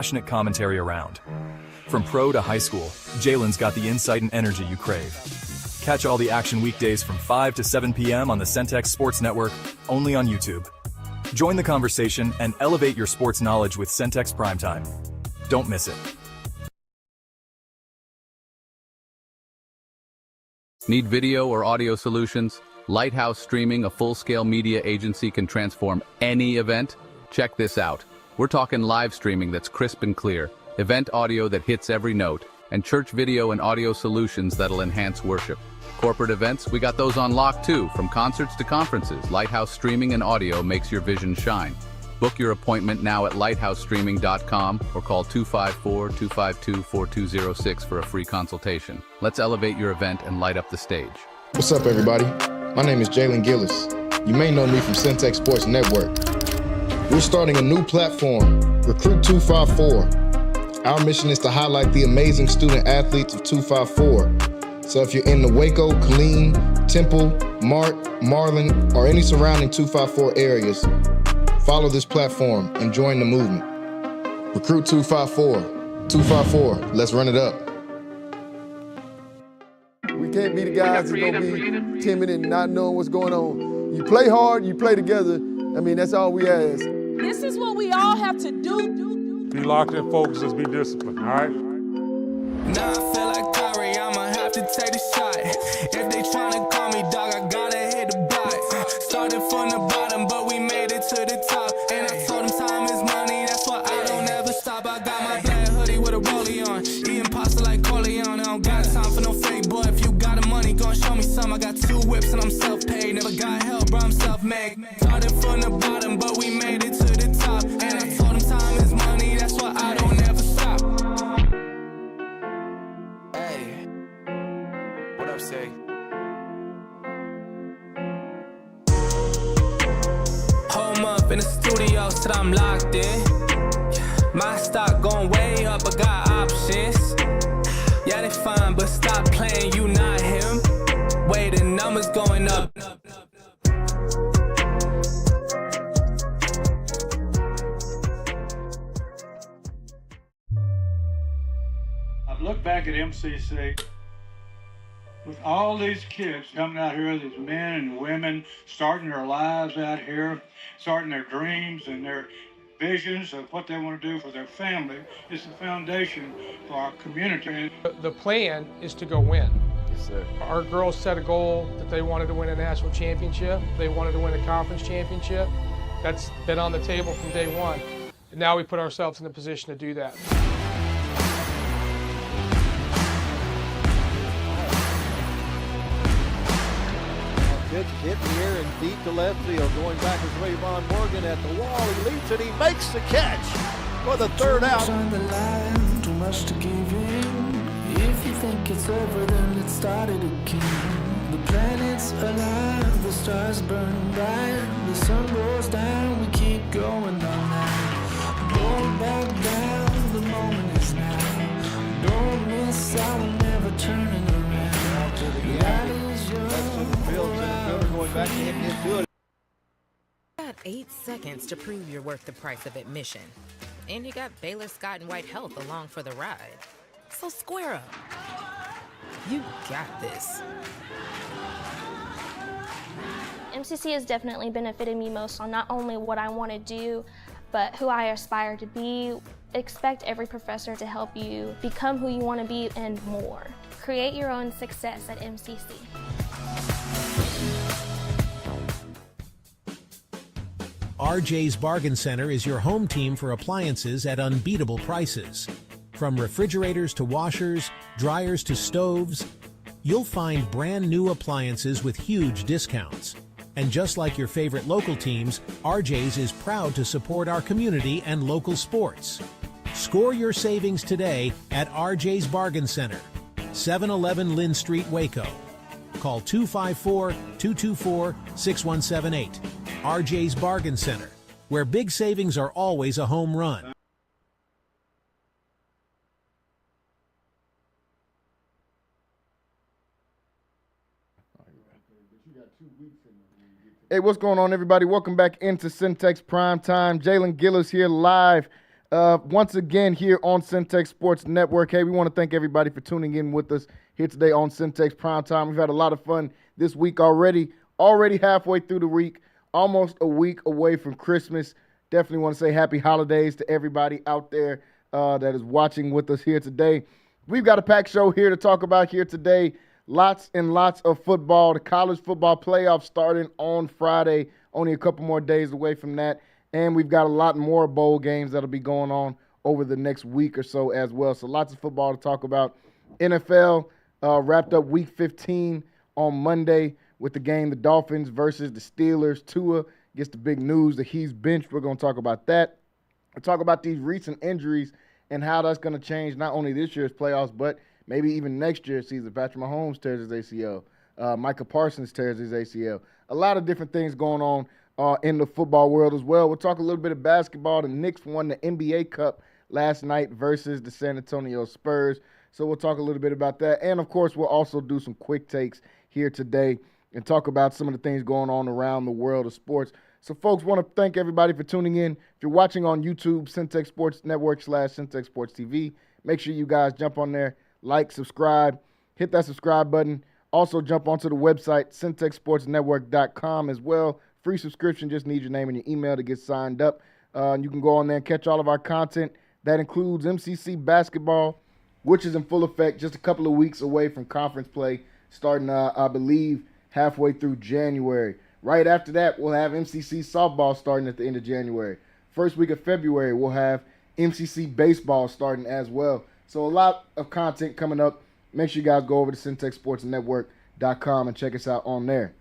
passionate commentary around. From pro to high school, Jalen's got the insight and energy you crave. Catch all the action weekdays from 5 to 7 p.m. on the Centex Sports Network, only on YouTube. Join the conversation and elevate your sports knowledge with Centex Primetime. Don't miss it. Need video or audio solutions? Lighthouse Streaming, a full-scale media agency, can transform any event. Check this out. We're talking live streaming that's crisp and clear, event audio that hits every note, and church video and audio solutions that'll enhance worship. Corporate events, we got those on lock too. From concerts to conferences, Lighthouse Streaming and Audio makes your vision shine. Book your appointment now at lighthousestreaming.com or call 254-252-4206 for a free consultation. Let's elevate your event and light up the stage. What's up, everybody? My name is Jalen Gillis. You may know me from Centex Sports Network. We're starting a new platform, Recruit 254. Our mission is to highlight the amazing student athletes of 254. So if you're in the Waco, Killeen, Temple, Mart, Marlin, or any surrounding 254 areas, follow this platform and join the movement. Recruit 254. 254, let's run it up. We can't be the guys that's gonna be timid and not knowing what's going on. You play hard, you play together. I mean, that's all we ask. This is what we all have to do. Be locked in, focus, just be disciplined, all right? Now I feel like Kyrie, I'ma have to take the shot. If they tryna call me dog, I gotta hit the block. Started from the bottom, but we made it to the top. And I told them time is money, that's why I don't ever stop. I got my black hoodie with a rollie on, eating pasta like Corleone. I don't got time for no fake boy. If you got the money, gon' show me some. I got 2 whips and I'm self-paid. Never got help, bro, I'm self-made. Started from the bottom, but we made it to the top. And I told them time is money, that's why I don't ever stop. Hey, what up, say? Home up in the studio, said I'm locked in. My stock going way up, I got options. Yeah, they fine, but stop playing, you not him. Wait, the numbers going up. I've looked back at MCC with all these kids coming out here, these men and women starting their lives out here, starting their dreams and their visions of what they want to do for their family. It's the foundation for our community. The plan is to go win. Yes, sir. Our girls set a goal that they wanted to win a national championship. They wanted to win a conference championship. That's been on the table from day one. And now we put ourselves in the position to do that. Pitch hit in the air and deep to left field. Going back is Rayvon Morgan at the wall. He leaps and he makes the catch for the third out. On the line, too much to give in. If you think it's over, then let's start it again. The planets alive, the stars burn bright. The sun goes down, we keep going all night. Going back down, the moment is now. Don't miss out, we're never turning around. That is your Going back to hit it. Got 8 seconds to prove you're worth the price of admission. And you got Baylor Scott and White Health along for the ride. So square up. You got this. MCC has definitely benefited me most on not only what I want to do, but who I aspire to be. Expect every professor to help you become who you want to be and more. Create your own success at MCC. RJ's Bargain Center is your home team for appliances at unbeatable prices. From refrigerators to washers, dryers to stoves, you'll find brand new appliances with huge discounts. And just like your favorite local teams, RJ's is proud to support our community and local sports. Score your savings today at RJ's Bargain Center, 711 Lynn Street, Waco. Call 254-224-6178. RJ's Bargain Center, where big savings are always a home run. Hey, what's going on, everybody? Welcome back into Centex Primetime. Jalen Gillis here live once again here on Centex Sports Network. Hey, we want to thank everybody for tuning in with us here today on Centex Primetime. We've had a lot of fun this week already halfway through the week, almost a week away from Christmas. Definitely want to say happy holidays to everybody out there that is watching with us here today. We've got a packed show here to talk about here today. Lots and lots of football. The college football playoffs starting on Friday, only a couple more days away from that. And we've got a lot more bowl games that'll be going on over the next week or so as well. So lots of football to talk about. NFL wrapped up Week 15 on Monday with the game, the Dolphins versus the Steelers. Tua gets the big news that he's benched. We're going to talk about that. We'll talk about these recent injuries and how that's going to change not only this year's playoffs, but maybe even next year's season. Patrick Mahomes tears his ACL. Micah Parsons tears his ACL. A lot of different things going on in the football world as well. We'll talk a little bit of basketball. The Knicks won the NBA Cup last night versus the San Antonio Spurs. So we'll talk a little bit about that. And, of course, we'll also do some quick takes here today and talk about some of the things going on around the world of sports. So, folks, want to thank everybody for tuning in. If you're watching on YouTube, Centex Sports Network / Centex Sports TV, make sure you guys jump on there, like, subscribe, hit that subscribe button. Also, jump onto the website, CentexSportsNetwork.com as well. Free subscription, just need your name and your email to get signed up. You can go on there and catch all of our content. That includes MCC basketball, which is in full effect, just a couple of weeks away from conference play, starting, I believe, halfway through January. Right after that, we'll have MCC softball starting at the end of January. First week of February, we'll have MCC baseball starting as well. So a lot of content coming up. Make sure you guys go over to CentexSportsNetwork.com and check us out on there.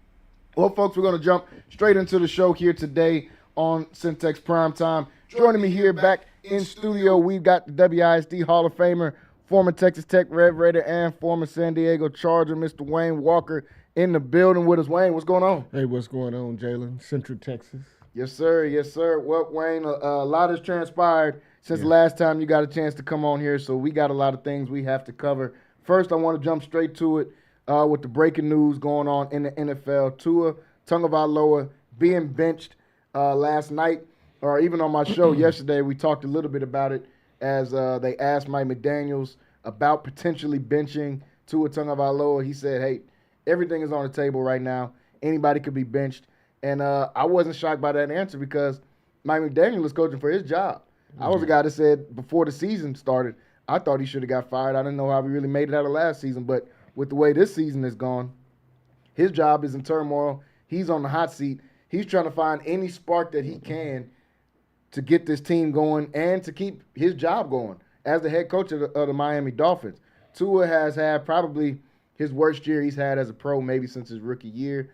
Well, folks, we're going to jump straight into the show here today on Centex Primetime. Joining me here back in studio, we've got the WISD Hall of Famer, former Texas Tech Red Raider, and former San Diego Charger, Mr. Wayne Walker, in the building with us. Wayne, what's going on? Hey, what's going on, Jalen? Central Texas. Yes, sir. Yes, sir. Well, Wayne, a lot has transpired since the last time you got a chance to come on here, so we got a lot of things we have to cover. First, I want to jump straight to it with the breaking news going on in the NFL. Tua Tagovailoa being benched last night, or even on my show yesterday, we talked a little bit about it as they asked Mike McDaniels about potentially benching Tua Tagovailoa. He said, hey, everything is on the table right now. Anybody could be benched. And I wasn't shocked by that answer because Mike McDaniel is coaching for his job. I was the guy that said before the season started, I thought he should have got fired. I didn't know how he really made it out of last season. But with the way this season has gone, his job is in turmoil. He's on the hot seat. He's trying to find any spark that he can to get this team going and to keep his job going as the head coach of the Miami Dolphins. Tua has had probably his worst year he's had as a pro maybe since his rookie year.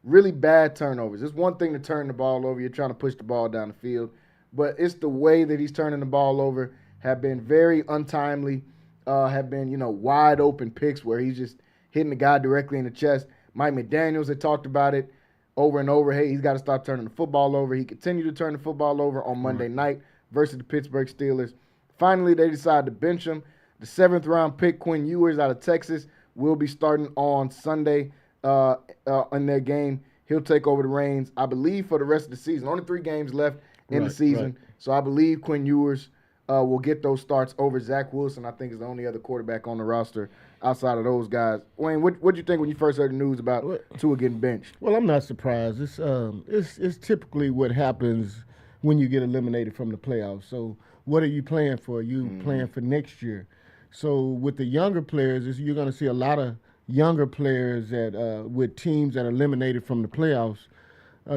Really bad turnovers. It's one thing to turn the ball over. You're trying to push the ball down the field. But it's the way that he's turning the ball over have been very untimely, have been, wide open picks where he's just hitting the guy directly in the chest. Mike McDaniels had talked about it over and over. Hey, he's got to stop turning the football over. He continued to turn the football over on Monday night versus the Pittsburgh Steelers. Finally, they decided to bench him. The 7th-round pick, Quinn Ewers out of Texas, will be starting on Sunday in their game. He'll take over the reins, I believe, for the rest of the season. Only 3 games left in the season. Right. So I believe Quinn Ewers will get those starts over Zach Wilson. I think is the only other quarterback on the roster outside of those guys. Wayne, what did you think when you first heard the news about Tua getting benched? Well, I'm not surprised. It's typically what happens when you get eliminated from the playoffs. So what are you playing for? You playing for next year. So with the younger players, you're going to see a lot of younger players that with teams that are eliminated from the playoffs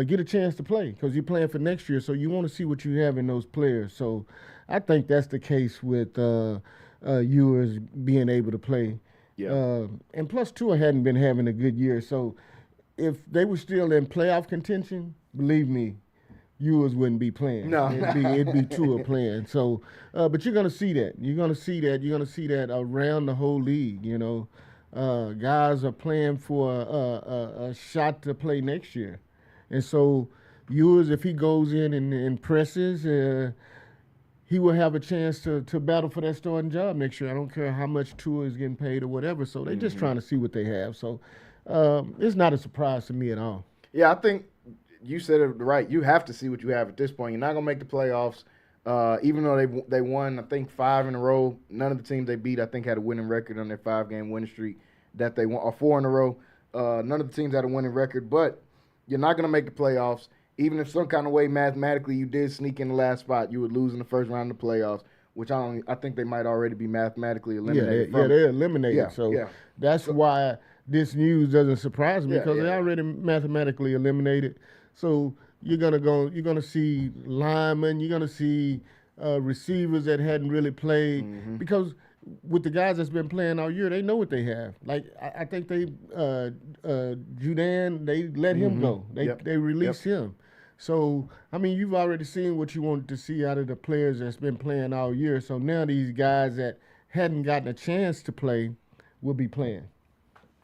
get a chance to play because you're playing for next year. So you want to see what you have in those players. So I think that's the case with Ewers being able to play. Yeah. And plus, Tua hadn't been having a good year. So if they were still in playoff contention, believe me, Ewers wouldn't be playing. No. It'd be Tua playing. So, but you're going to see that. You're going to see that around the whole league, Guys are playing for a shot to play next year. And so Ewers, if he goes in and impresses, he will have a chance to battle for that starting job next year. I don't care how much Tua is getting paid or whatever. So they're just trying to see what they have. So it's not a surprise to me at all. Yeah, I think you said it right. You have to see what you have at this point. You're not going to make the playoffs. Even though they won, I think 5 in a row, none of the teams they beat, I think, had a winning record on their 5-game winning streak that they won, or 4 in a row. None of the teams had a winning record, but you're not going to make the playoffs. Even if some kind of way mathematically you did sneak in the last spot, you would lose in the first round of the playoffs, which I think they might already be mathematically eliminated. They're eliminated. Yeah, so yeah. that's why this news doesn't surprise me, because they're already mathematically eliminated. So you're gonna see linemen, you're gonna see receivers that hadn't really played, because with the guys that's been playing all year, they know what they have. Like I think they Judan, they let him go. They released him. So I mean, you've already seen what you wanted to see out of the players that's been playing all year. So now these guys that hadn't gotten a chance to play will be playing.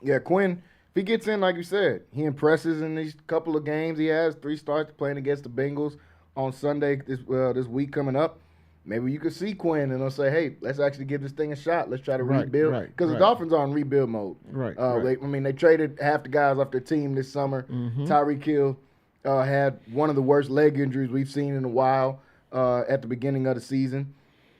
Yeah, Quinn, if he gets in, like you said, he impresses in these couple of games. He has 3 starts playing against the Bengals on Sunday this week coming up. Maybe you could see Quinn and they'll say, hey, let's actually give this thing a shot. Let's try to rebuild. Because the Dolphins are in rebuild mode. They traded half the guys off their team this summer. Tyreek Hill had one of the worst leg injuries we've seen in a while at the beginning of the season.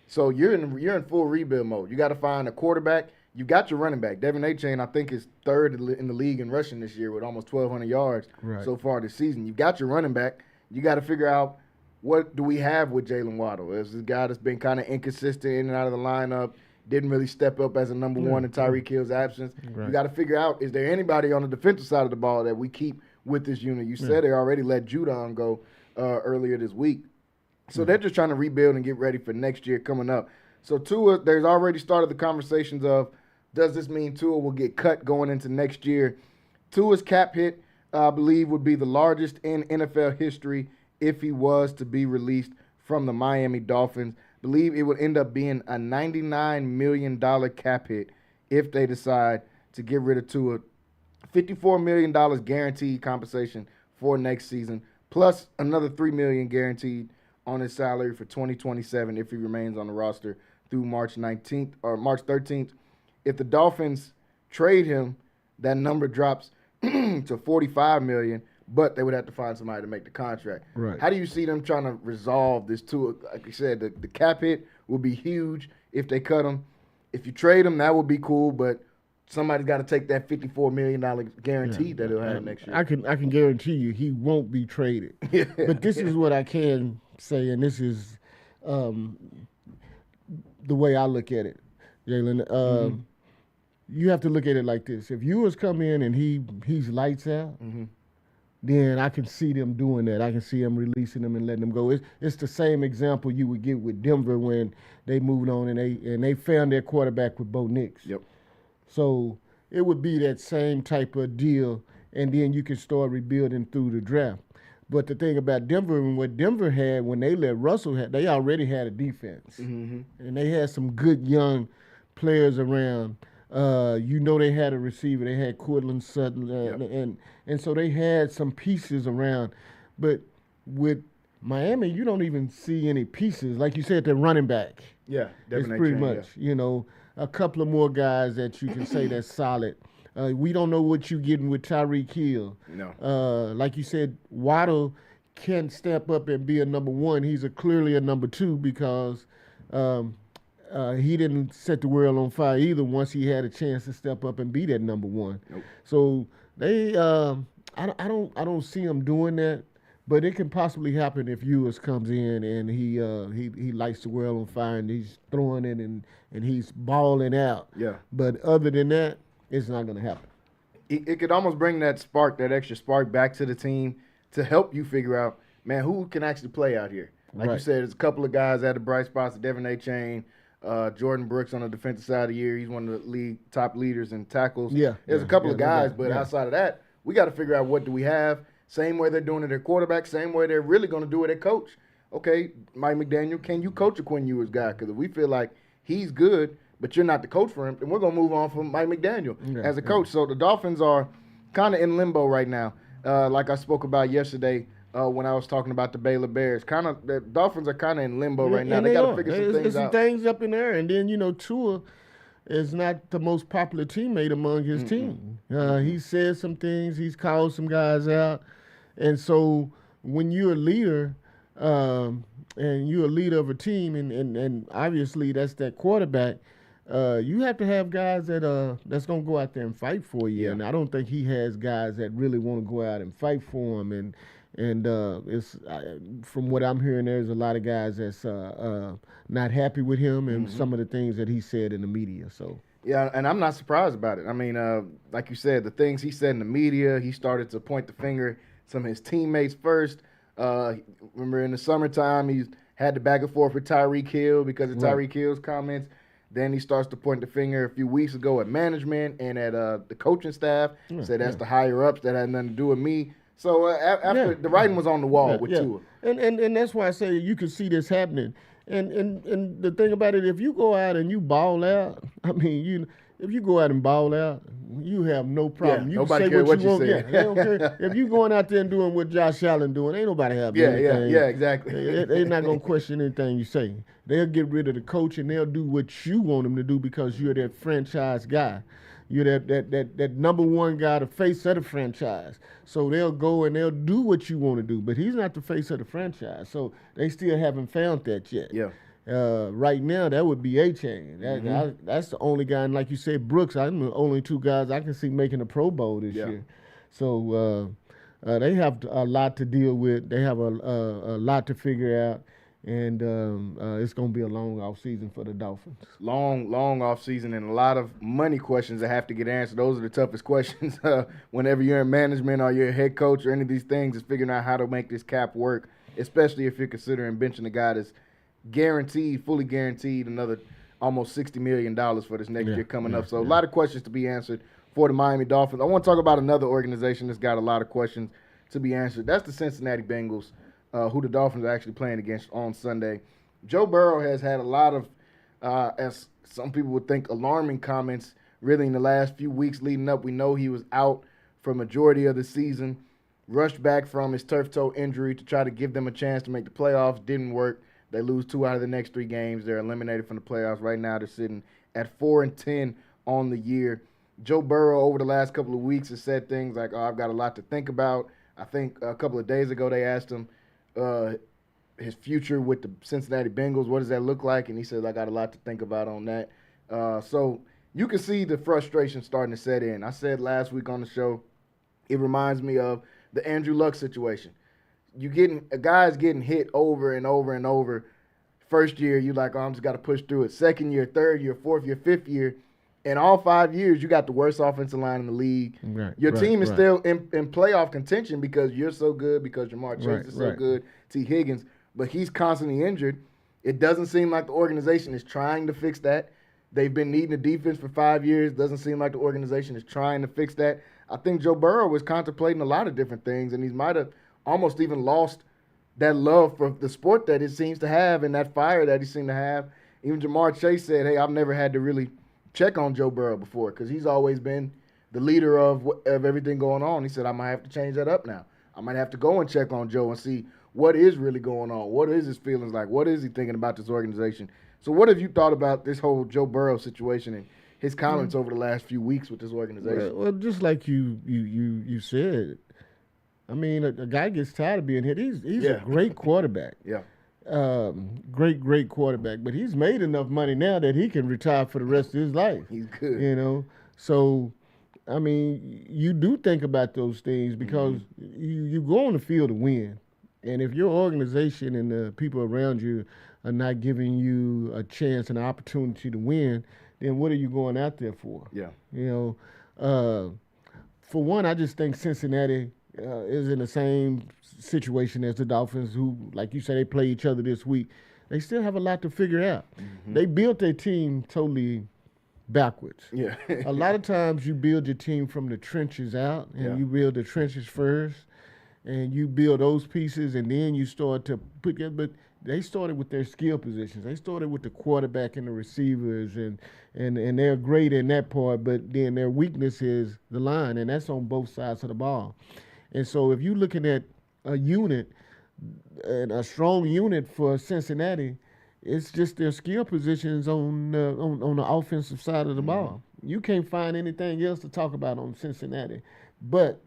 So you're in full rebuild mode. You got to find a quarterback. You got your running back. Devin Achane, I think, is 3rd in the league in rushing this year with almost 1,200 yards so far this season. You got your running back. You got to figure out, what do we have with Jalen Waddle? Is this guy that's been kind of inconsistent in and out of the lineup, didn't really step up as a number one in Tyreek Hill's absence. You got to figure out, is there anybody on the defensive side of the ball that we keep with this unit? You said they already let Judon go earlier this week. So they're just trying to rebuild and get ready for next year coming up. So Tua, there's already started the conversations of, does this mean Tua will get cut going into next year? Tua's cap hit, I believe, would be the largest in NFL history if he was to be released from the Miami Dolphins. I believe it would end up being a $99 million cap hit if they decide to get rid of Tua. $54 million guaranteed compensation for next season, plus another $3 million guaranteed on his salary for 2027 if he remains on the roster through March 19th or March 13th. If the Dolphins trade him, that number drops to $45 million, but they would have to find somebody to make the contract. How do you see them trying to resolve this Tua? Like you said, the cap hit will be huge if they cut him. If you trade him, that would be cool, but somebody's got to take that $54 million guarantee that he'll have next year. I can guarantee you he won't be traded. But this is what I can say, and this is the way I look at it, Jalen. You have to look at it like this. If you was come in and he's lights out, then I can see them doing that. I can see them releasing them and letting them go. It's the same example you would get with Denver when they moved on and they found their quarterback with Bo Nix. So it would be that same type of deal, and then you can start rebuilding through the draft. But the thing about Denver and what Denver had when they let Russell they already had a defense. And they had some good young players around. They had a receiver. They had Cortland Sutton, and so they had some pieces around. But with Miami, you don't even see any pieces. Like you said, the running back. Yeah, it's pretty much, a couple of more guys that you can say that's solid. We don't know what you're getting with Tyreek Hill. No. Like you said, Waddle can't step up and be a number one. He's clearly a number two because he didn't set the world on fire either once he had a chance to step up and be that number one. So they, I don't see him doing that, but it can possibly happen if Ewers comes in and he lights the world on fire and he's throwing it and he's balling out. But other than that, it's not going to happen. It could almost bring that spark, that extra spark back to the team to help you figure out, man, who can actually play out here. Like you said, there's a couple of guys that had the bright spots, Devin Achane, Jordan Brooks on the defensive side of the year. He's one of the league top leaders in tackles. There's a couple of guys, but outside of that, we got to figure out what do we have. Same way they're doing it at quarterback, same way they're really going to do it at coach. Okay, Mike McDaniel, can you coach a Quinn Ewers guy? Because if we feel like he's good, but you're not the coach for him, then we're going to move on from Mike McDaniel as a coach. So the Dolphins are kind of in limbo right now. Like I spoke about yesterday when I was talking about the Baylor Bears. The Dolphins are kind of in limbo right now. They got to figure some things out. There's some things up in there. And then, Tua is not the most popular teammate among his team. He said some things. He's called some guys out. And so when you're a leader, and you're a leader of a team, and obviously that's that quarterback. You have to have guys that's gonna go out there and fight for you. Yeah. And I don't think he has guys that really want to go out and fight for him. And it's from what I'm hearing, there's a lot of guys that's not happy with him and some of the things that he said in the media. So. Yeah, and I'm not surprised about it. I mean, like you said, the things he said in the media, he started to point the finger at some of his teammates first. Remember in the summertime, he had the back and forth with Tyreek Hill because of Tyreek Hill's comments. Then he starts to point the finger a few weeks ago at management and at the coaching staff. Said that's the higher-ups. That had nothing to do with me. So after the writing was on the wall with Tua. And that's why I say you can see this happening. And the thing about it, if you go out and you ball out, I mean, if you go out and ball out, you have no problem. You nobody say care what you want. say. They don't care. If you going out there and doing what Josh Allen doing, ain't nobody having anything. Yeah, exactly. They're not going to question anything you say. They'll get rid of the coach and they'll do what you want them to do because you're that franchise guy. You're that number one guy, the face of the franchise. So they'll go and they'll do what you want to do. But he's not the face of the franchise. So they still haven't found that yet. Yeah. Right now, that would be A-Chain. That's the only guy. And like you said, Brooks, I'm the only two guys I can see making a Pro Bowl this year. So they have a lot to deal with. They have a lot to figure out. And it's going to be a long off season for the Dolphins. Long off season and a lot of money questions that have to get answered. Those are the toughest questions whenever you're in management or you're a head coach or any of these things is figuring out how to make this cap work, especially if you're considering benching a guy that's fully guaranteed another almost $60 million for this next year coming up. So a lot of questions to be answered for the Miami Dolphins. I want to talk about another organization that's got a lot of questions to be answered. That's the Cincinnati Bengals. Who the Dolphins are actually playing against on Sunday. Joe Burrow has had a lot of, as some people would think, alarming comments really in the last few weeks leading up. We know he was out for a majority of the season, rushed back from his turf toe injury to try to give them a chance to make the playoffs. Didn't work. They lose 2 out of the next 3 games. They're eliminated from the playoffs. Right now they're sitting at 4-10 on the year. Joe Burrow over the last couple of weeks has said things like, I've got a lot to think about. I think a couple of days ago they asked him, his future with the Cincinnati Bengals, what does that look like? And he says, I got a lot to think about on that. So you can see the frustration starting to set in. I said last week on the show, it reminds me of the Andrew Luck situation. A guy's getting hit over and over and over. First year, you're like, I'm just got to push through it. Second year, third year, fourth year, fifth year. And all 5 years, you got the worst offensive line in the league. Your team is still in playoff contention because you're so good, because Jamar Chase is so good, T. Higgins, but he's constantly injured. It doesn't seem like the organization is trying to fix that. They've been needing a defense for 5 years. Doesn't seem like the organization is trying to fix that. I think Joe Burrow was contemplating a lot of different things, and he might have almost even lost that love for the sport that it seems to have and that fire that he seemed to have. Even Jamar Chase said, hey, I've never had to really check on Joe Burrow before because he's always been the leader of everything going on. He said, I might have to change that up now. I might have to go and check on Joe and see what is really going on. What is his feelings like? What is he thinking about this organization? So what have you thought about this whole Joe Burrow situation and his comments over the last few weeks with this organization? Well, just like you said, I mean, a guy gets tired of being hit. He's a great quarterback. Great quarterback. But he's made enough money now that he can retire for the rest of his life. He's good. You know? So, I mean, you do think about those things because you go on the field to win. And if your organization and the people around you are not giving you a chance and an opportunity to win, then what are you going out there for? Yeah. You know, for one, I just think Cincinnati is in the same situation as the Dolphins, who, like you say, they play each other this week. They still have a lot to figure out. They built their team totally backwards. Yeah. A lot of times you build your team from the trenches out, and you build the trenches first, and you build those pieces, and then you start to put together. But they started with their skill positions. They started with the quarterback and the receivers, and they're great in that part, but then their weakness is the line, and that's on both sides of the ball. And so if you're looking at a unit, and a strong unit for Cincinnati, it's just their skill positions on the offensive side of the ball. You can't find anything else to talk about on Cincinnati but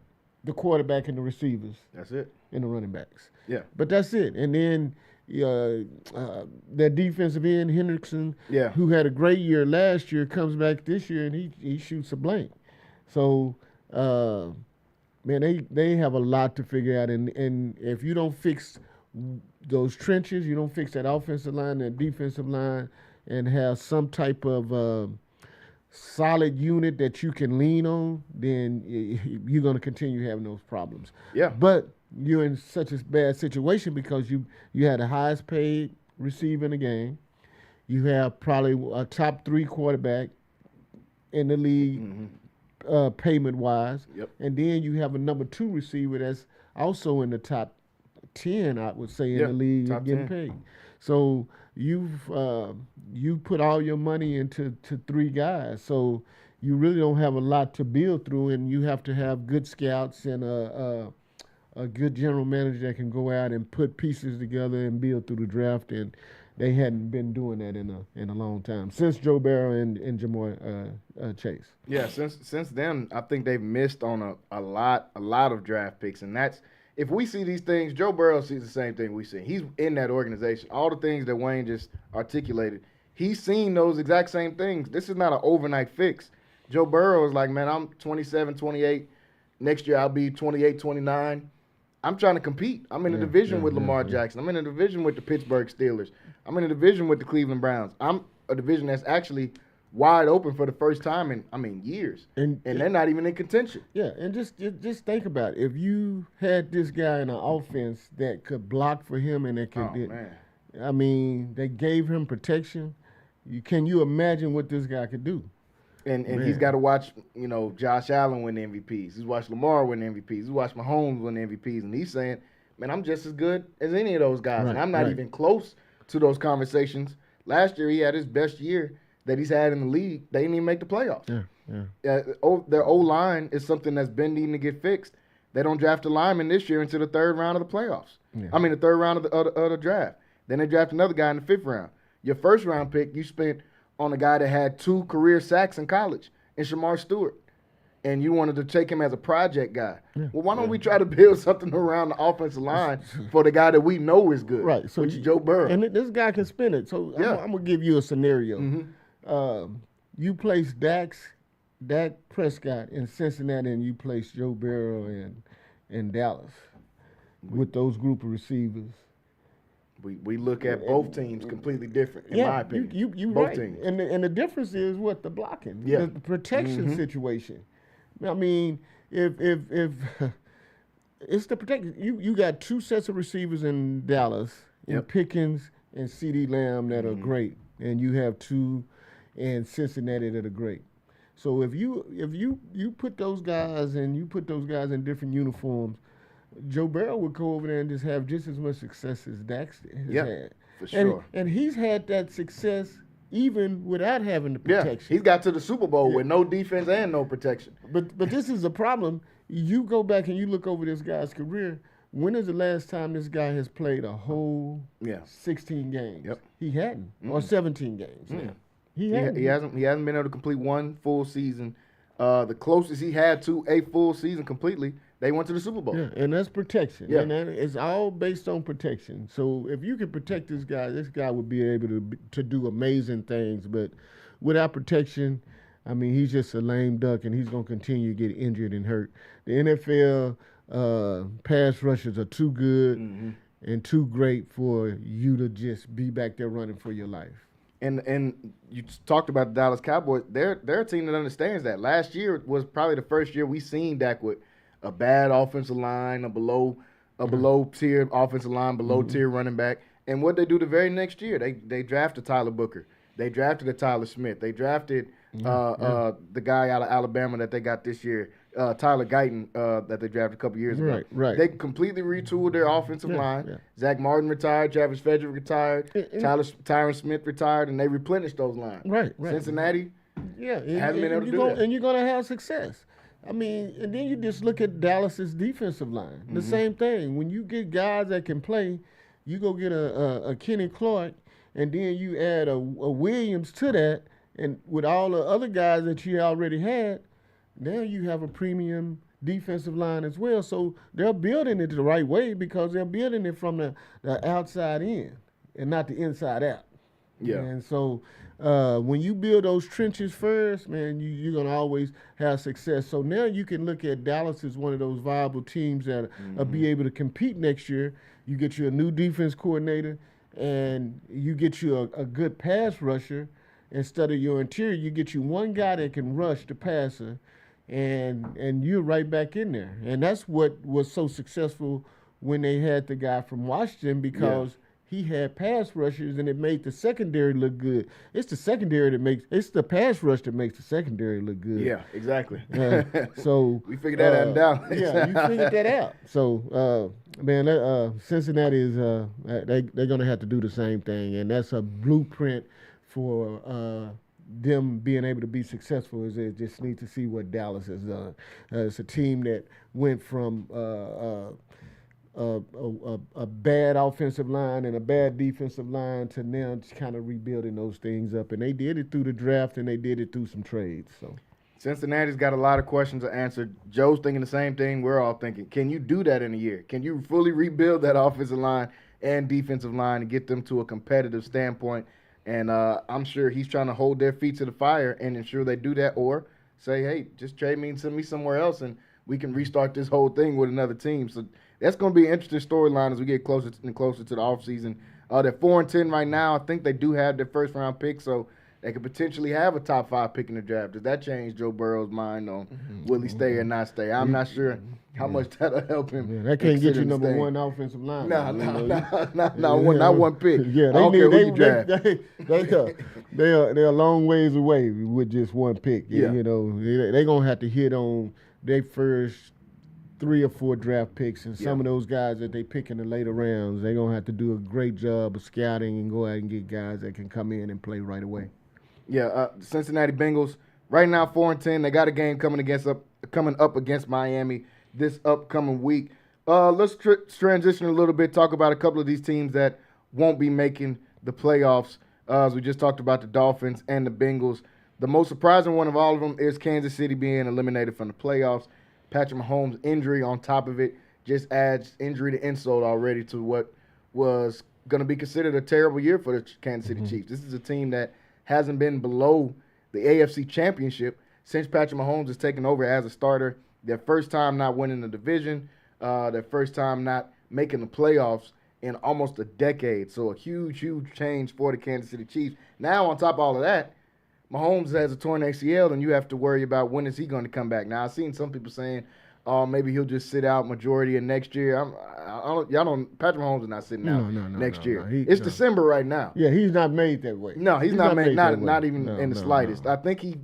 the quarterback and the receivers. That's it. And the running backs. Yeah. But that's it. And then their defensive end, Hendrickson, who had a great year last year, comes back this year and he shoots a blank. So, man, they have a lot to figure out. And if you don't fix those trenches, you don't fix that offensive line, that defensive line, and have some type of solid unit that you can lean on, then you're going to continue having those problems. Yeah. But you're in such a bad situation because you had the highest paid receiver in the game. You have probably a top 3 quarterback in the league, payment-wise. Yep. And then you have a number 2 receiver that's also in the top 10, I would say, in the league getting paid. So you put all your money into 3 guys. So you really don't have a lot to build through, and you have to have good scouts and a good general manager that can go out and put pieces together and build through the draft. And they hadn't been doing that in a long time since Joe Burrow and Jamar Chase. Yeah, since then, I think they've missed on a lot of draft picks, and that's. If we see these things, Joe Burrow sees the same thing we see. He's in that organization. All the things that Wayne just articulated, he's seen those exact same things. This is not an overnight fix. Joe Burrow is like, man, I'm 27, 28. Next year I'll be 28, 29. I'm trying to compete. I'm in a division with Lamar Jackson. I'm in a division with the Pittsburgh Steelers. I'm in a division with the Cleveland Browns. I'm a division that's actually wide open for the first time in years, and they're not even in contention. Yeah, and just think about it. If you had this guy in an offense that could block for him and that could, they gave him protection. Can you imagine what this guy could do? And he's got to watch, Josh Allen win MVPs. He's watched Lamar win MVPs. He's watched Mahomes win MVPs, and he's saying, man, I'm just as good as any of those guys, and I'm not even close to those conversations. Last year he had his best year that he's had in the league. They didn't even make the playoffs. Their O-line is something that's been needing to get fixed. They don't draft a lineman this year until the 3rd round of the playoffs. The 3rd round of the draft. Then they draft another guy in the 5th round. Your 1st round pick you spent on a guy that had 2 career sacks in college, in Shamar Stewart. And you wanted to take him as a project guy. Well, why don't we try to build something around the offensive line for the guy that we know is good, which is Joe Burrow. And this guy can spin it. So I'm going to give you a scenario. You place Dak Prescott in Cincinnati, and you place Joe Burrow in Dallas with those group of receivers. We look at both teams completely different, in my opinion. You both right. teams. And the difference is what? The blocking, the protection situation. I mean, if it's the protection, you got 2 sets of receivers in Dallas, in Pickens and CeeDee Lamb that are great, and you have 2 in Cincinnati that are great. So if you put those guys and you put those guys in different uniforms, Joe Burrow would go over there and just have just as much success as Dak has had. For sure. And he's had that success even without having the protection. Yeah, he's got to the Super Bowl with no defense and no protection. But this is a problem. You go back and you look over this guy's career. When is the last time this guy has played a whole 16 games? He hadn't, or 17 games. He hasn't been able to complete 1 full season. The closest he had to a full season completely, they went to the Super Bowl. Yeah, and that's protection. Yeah. And it's all based on protection. So if you can protect this guy would be able to do amazing things. But without protection, I mean, he's just a lame duck, and he's going to continue to get injured and hurt. The NFL pass rushers are too good and too great for you to just be back there running for your life. And you talked about the Dallas Cowboys. They're a team that understands that. Last year was probably the first year we seen Dak with a bad offensive line, a below tier offensive line, below tier running back. And what they do the very next year, they drafted Tyler Booker. They drafted a Tyler Smith. They drafted the guy out of Alabama that they got this year, Tyler Guyton, that they drafted a couple years ago. Right. They completely retooled their offensive line. Yeah. Zach Martin retired, Travis Frederick retired, Tyron Smith retired, and they replenished those lines. Right. Cincinnati hasn't been able to do that. And you're going to have success. I mean, and then you just look at Dallas's defensive line. The same thing. When you get guys that can play, you go get a Kenny Clark, and then you add a Williams to that, and with all the other guys that you already had, now you have a premium defensive line as well. So they're building it the right way because they're building it from the outside in and not the inside out. Yeah. And so when you build those trenches first, man, you're going to always have success. So now you can look at Dallas as one of those viable teams that will be able to compete next year. You get you a new defense coordinator, and you get you a good pass rusher. Instead of your interior, you get you one guy that can rush the passer, and you're right back in there. And that's what was so successful when they had the guy from Washington, because he had pass rushers, and it made the secondary look good. It's the pass rush that makes the secondary look good. Yeah, exactly. So we figured that out in Dallas. Yeah, you figured that out. So, Cincinnati is they're going to have to do the same thing, and that's a blueprint for them being able to be successful. Is they just need to see what Dallas has done. It's a team that went from a bad offensive line and a bad defensive line to now just kind of rebuilding those things up. And they did it through the draft, and they did it through some trades. So Cincinnati's got a lot of questions to answer. Joe's thinking the same thing. We're all thinking, can you do that in a year? Can you fully rebuild that offensive line and defensive line and get them to a competitive standpoint? And I'm sure he's trying to hold their feet to the fire and ensure they do that, or say, hey, just trade me and send me somewhere else, and we can restart this whole thing with another team. So that's going to be an interesting storyline as we get closer and closer to the offseason. They're 4-10 right now. I think they do have their first-round pick, so they could potentially have a top 5 pick in the draft. Does that change Joe Burrow's mind on will he stay or not stay? I'm not sure how much that'll help him. Yeah, that can't get you number one offensive line. Not one pick. Yeah, I don't care who you draft. They're a long ways away with just one pick. Yeah. You know, they're going to have to hit on their first 3 or 4 draft picks, and some of those guys that they pick in the later rounds, they're going to have to do a great job of scouting and go out and get guys that can come in and play right away. Yeah, the Cincinnati Bengals right now 4-10. They got a game coming up against Miami this upcoming week. Let's transition a little bit, talk about a couple of these teams that won't be making the playoffs. As we just talked about the Dolphins and the Bengals. The most surprising one of all of them is Kansas City being eliminated from the playoffs. Patrick Mahomes' injury on top of it just adds injury to insult already to what was going to be considered a terrible year for the Kansas City Chiefs. This is a team that hasn't been below the AFC Championship since Patrick Mahomes has taken over as a starter. Their first time not winning the division, their first time not making the playoffs in almost a decade. So a huge, huge change for the Kansas City Chiefs. Now, on top of all of that, Mahomes has a torn ACL, and you have to worry about when is he going to come back. Now, I've seen some people saying, maybe he'll just sit out majority of next year. Patrick Mahomes is not sitting out next year. It's December right now. Yeah, he's not made that way. No, he's not made not even in the slightest. I think he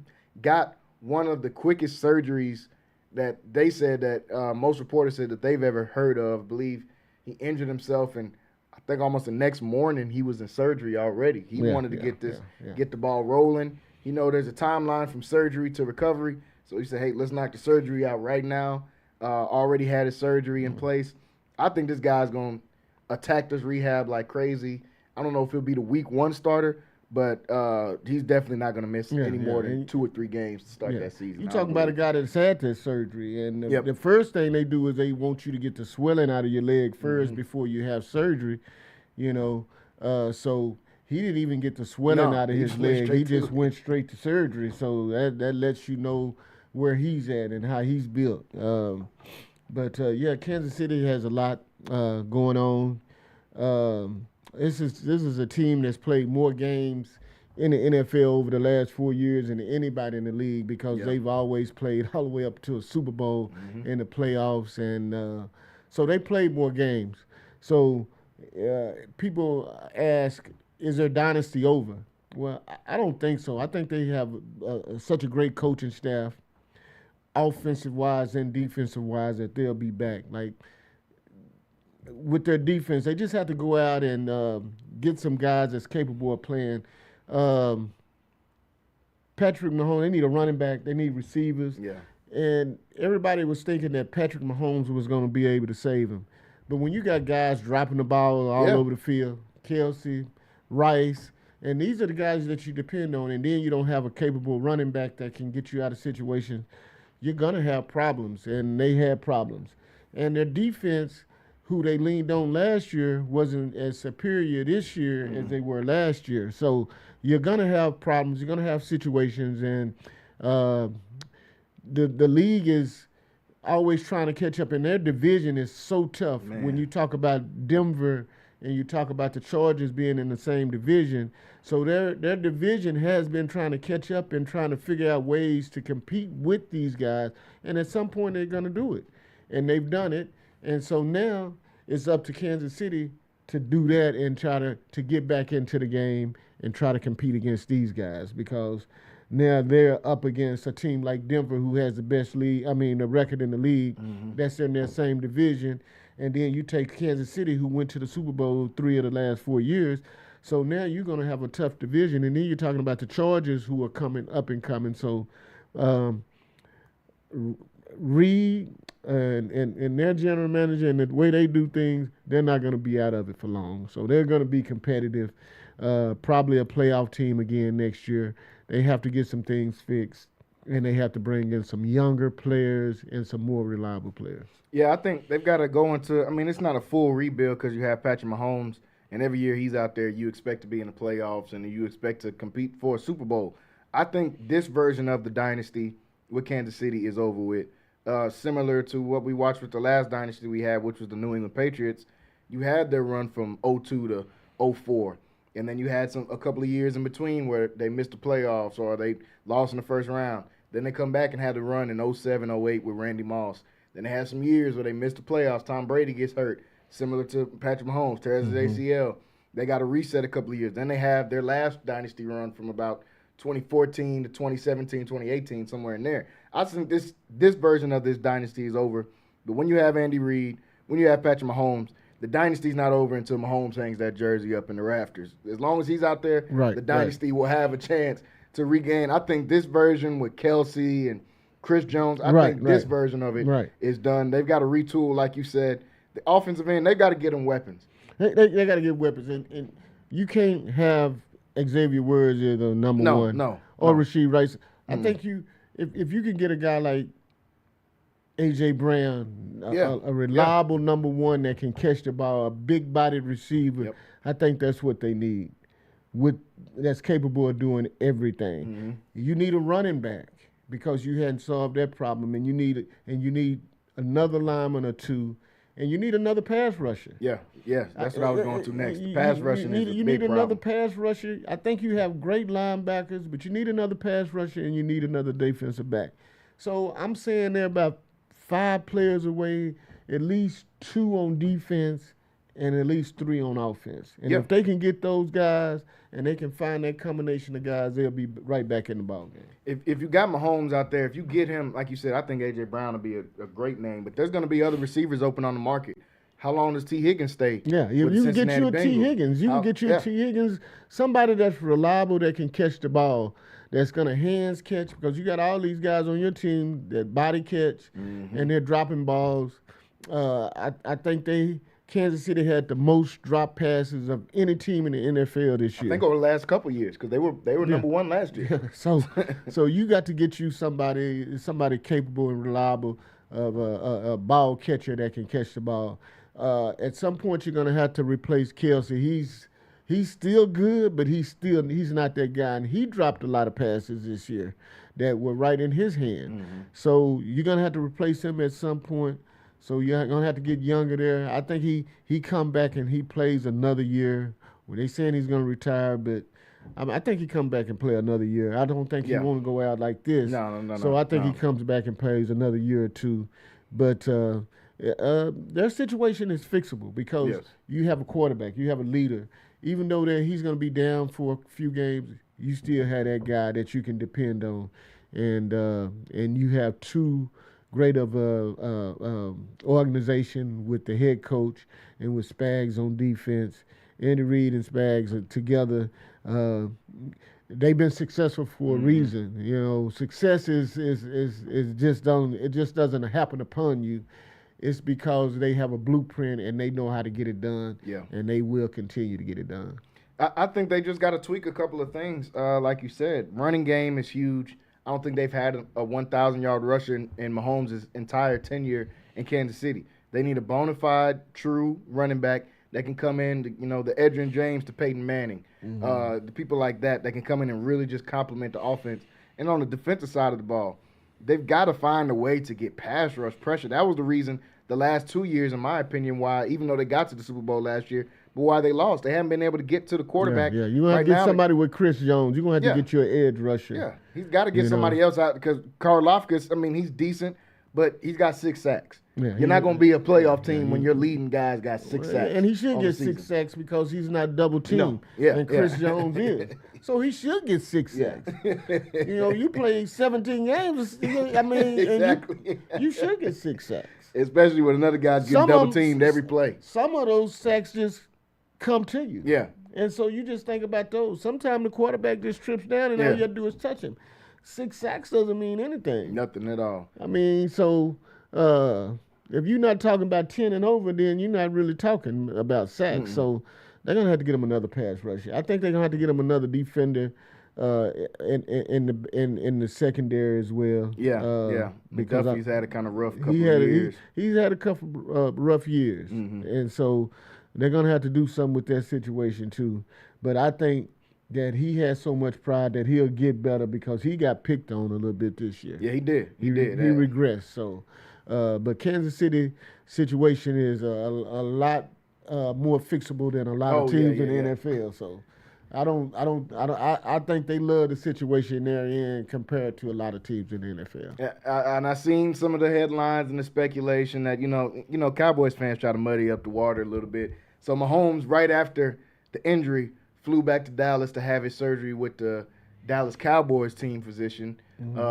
got one of the quickest surgeries that they said that most reporters said that they've ever heard of. I believe he injured himself, and I think almost the next morning he was in surgery already. He wanted to get the ball rolling. You know, there's a timeline from surgery to recovery. So he said, hey, let's knock the surgery out right now. Already had his surgery in place. I think this guy's going to attack this rehab like crazy. I don't know if he'll be the week 1 starter, but he's definitely not going to miss any more than 2 or 3 games to start that season. You're talking about a guy that's had that surgery. And the first thing they do is they want you to get the swelling out of your leg first before you have surgery, you know. So he didn't even get the swelling out of his leg. He just went straight to surgery. So that lets you know where he's at and how he's built. Kansas City has a lot going on. This is a team that's played more games in the NFL over the last 4 years than anybody in the league because they've always played all the way up to a Super Bowl in the playoffs. And so they played more games. So people ask, is their dynasty over? Well, I don't think so. I think they have such a great coaching staff, offensive-wise and defensive-wise, that they'll be back. Like, with their defense, they just have to go out and get some guys that's capable of playing. Patrick Mahomes, they need a running back. They need receivers. Yeah. And everybody was thinking that Patrick Mahomes was going to be able to save him. But when you got guys dropping the ball all over the field, Kelsey, Rice, and these are the guys that you depend on, and then you don't have a capable running back that can get you out of situations, you're going to have problems, and they had problems. And their defense, who they leaned on last year, wasn't as superior this year as they were last year. So you're going to have problems. You're going to have situations, and the league is always trying to catch up, and their division is so tough. Man. When you talk about Denver and you talk about the Chargers being in the same division, so their division has been trying to catch up and trying to figure out ways to compete with these guys, and at some point they're going to do it, and they've done it. And so now it's up to Kansas City to do that and try to get back into the game and try to compete against these guys, because now they're up against a team like Denver, who has the best the record in the league. That's in their same division. And then you take Kansas City, who went to the Super Bowl 3 of the last 4 years. So now you're going to have a tough division. And then you're talking about the Chargers, who are coming up and coming. So Reed and their general manager and the way they do things, they're not going to be out of it for long. So they're going to be competitive, probably a playoff team again next year. They have to get some things fixed, and they have to bring in some younger players and some more reliable players. Yeah, I think they've got to go into – it's not a full rebuild because you have Patrick Mahomes, and every year he's out there, you expect to be in the playoffs and you expect to compete for a Super Bowl. I think this version of the dynasty with Kansas City is over with. Similar to what we watched with the last dynasty we had, which was the New England Patriots. You had their run from 02 to 04. And then you had a couple of years in between where they missed the playoffs or they lost in the first round. Then they come back and had the run in 07, 08 with Randy Moss. Then they had some years where they missed the playoffs. Tom Brady gets hurt, similar to Patrick Mahomes, tears his ACL. They got to reset a couple of years. Then they have their last dynasty run from about 2014 to 2017, 2018, somewhere in there. I think this version of this dynasty is over. But when you have Andy Reid, when you have Patrick Mahomes, the dynasty's not over until Mahomes hangs that jersey up in the rafters. As long as he's out there, the dynasty will have a chance to regain. I think this version with Kelsey and Chris Jones, I think this version of it is done. They've got to retool, like you said. The offensive end, they've got to get them weapons. They got to get weapons. And you can't have Xavier Words as the number one. Or Rasheed Rice. I think if you can get a guy like A.J. Brown, a reliable number one that can catch the ball, a big-bodied receiver, I think that's what they need. That's capable of doing everything. You need a running back because you hadn't solved that problem, and you need another lineman or two, and you need another pass rusher. Yeah, that's what I was going to next. The pass rushing is a big problem. You need another pass rusher. I think you have great linebackers, but you need another pass rusher, and you need another defensive back. So I'm saying they're about 5 players away, at least 2 on defense, and at least 3 on offense. And if they can get those guys and they can find that combination of guys, they'll be right back in the ballgame. If you got Mahomes out there, if you get him, like you said, I think A.J. Brown will be a great name. But there's going to be other receivers open on the market. How long does T. Higgins stay? Yeah, you can get you a T. Higgins. You can get you a T. Higgins, somebody that's reliable that can catch the ball, that's going to hands catch, because you got all these guys on your team that body catch, and they're dropping balls. I think Kansas City had the most drop passes of any team in the NFL this year. I think over the last couple of years, because they were number one last year. So you got to get you somebody capable and reliable of a ball catcher that can catch the ball. At some point, you're going to have to replace Kelsey. He's still good, but he's not that guy. And he dropped a lot of passes this year that were right in his hand. So you're going to have to replace him at some point. So you're going to have to get younger there. I think he come back and he plays another year. Well, they saying he's going to retire, but I think he come back and play another year. I don't think he want to go out like this. No. So I think he comes back and plays another year or two. But their situation is fixable because you have a quarterback, you have a leader. Even though he's going to be down for a few games, you still have that guy that you can depend on, and you have two great of organization with the head coach and with Spags on defense. Andy Reid and Spags are together. They've been successful for a reason. You know, success is just doesn't happen upon you. It's because they have a blueprint and they know how to get it done. Yeah. And they will continue to get it done. I think they just got to tweak a couple of things. Like you said, running game is huge. I don't think they've had a 1,000-yard rusher in Mahomes' entire tenure in Kansas City. They need a bona fide, true running back that can come in, the Edgerrin James to Peyton Manning, the people like that can come in and really just complement the offense. And on the defensive side of the ball, they've got to find a way to get pass rush pressure. That was the reason the last 2 years, in my opinion, why, even though they got to the Super Bowl last year, but why they lost. They haven't been able to get to the quarterback. Yeah, you're going to have to get somebody with Chris Jones. You're going to have to get your edge rusher. Yeah, he's got to get somebody else out because Karlaftis, he's decent, but he's got 6 sacks. Yeah, you're not going to be a playoff team when your leading guys got 6 sacks. And he should get 6 sacks because he's not double teamed. And Chris Jones is. So he should get 6 sacks. You play 17 games. Exactly. And you should get 6 sacks. Especially when another guy's getting double teamed every play. Some of those sacks just come to you. Yeah. And so you just think about those. Sometimes the quarterback just trips down and all you have to do is touch him. 6 sacks doesn't mean anything. Nothing at all. If you're not talking about 10 and over, then you're not really talking about sacks. So they're going to have to get him another pass rusher. I think they're going to have to get him another defender in the secondary as well. Because he's had a kind of rough couple of years. He's had a couple rough years. And so they're going to have to do something with that situation too. But I think that he has so much pride that he'll get better because he got picked on a little bit this year. Yeah, he did. He regressed. So, but Kansas City situation is a lot more fixable than a lot of teams in the NFL. So, I think they love the situation they're in compared to a lot of teams in the NFL. Yeah, and I seen some of the headlines and the speculation that Cowboys fans try to muddy up the water a little bit. So Mahomes, right after the injury, flew back to Dallas to have his surgery with the Dallas Cowboys team physician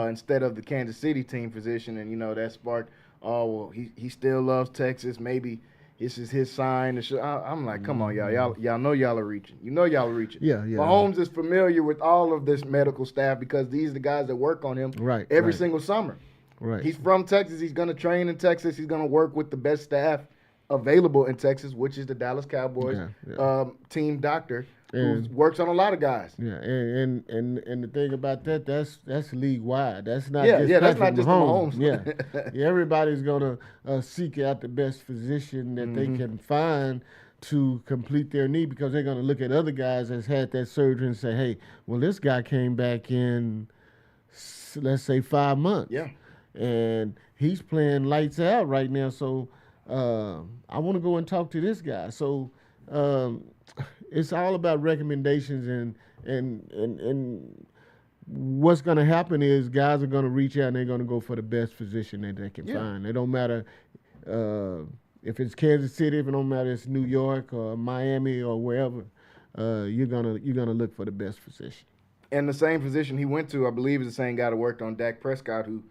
instead of the Kansas City team physician, and that sparked, he still loves Texas. Maybe this is his sign. I'm like, come on, y'all know y'all are reaching. Y'all are reaching. Yeah. Mahomes is familiar with all of this medical staff because these are the guys that work on him every single summer. Right. He's from Texas. He's going to train in Texas. He's going to work with the best staff available in Texas, which is the Dallas Cowboys team doctor, who works on a lot of guys. Yeah, and the thing about that's league wide. That's not that's not just Mahomes. Everybody's gonna seek out the best physician that they can find to complete their need because they're gonna look at other guys that's had that surgery and say, hey, well, this guy came back in, let's say, 5 months. Yeah, and he's playing lights out right now. So I want to go and talk to this guy. So. It's all about recommendations and what's going to happen is guys are going to reach out and they're going to go for the best physician that they can find. It don't matter if it's Kansas City, if it don't matter if it's New York or Miami or wherever. You're gonna look for the best physician. And the same physician he went to, I believe, is the same guy that worked on Dak Prescott, who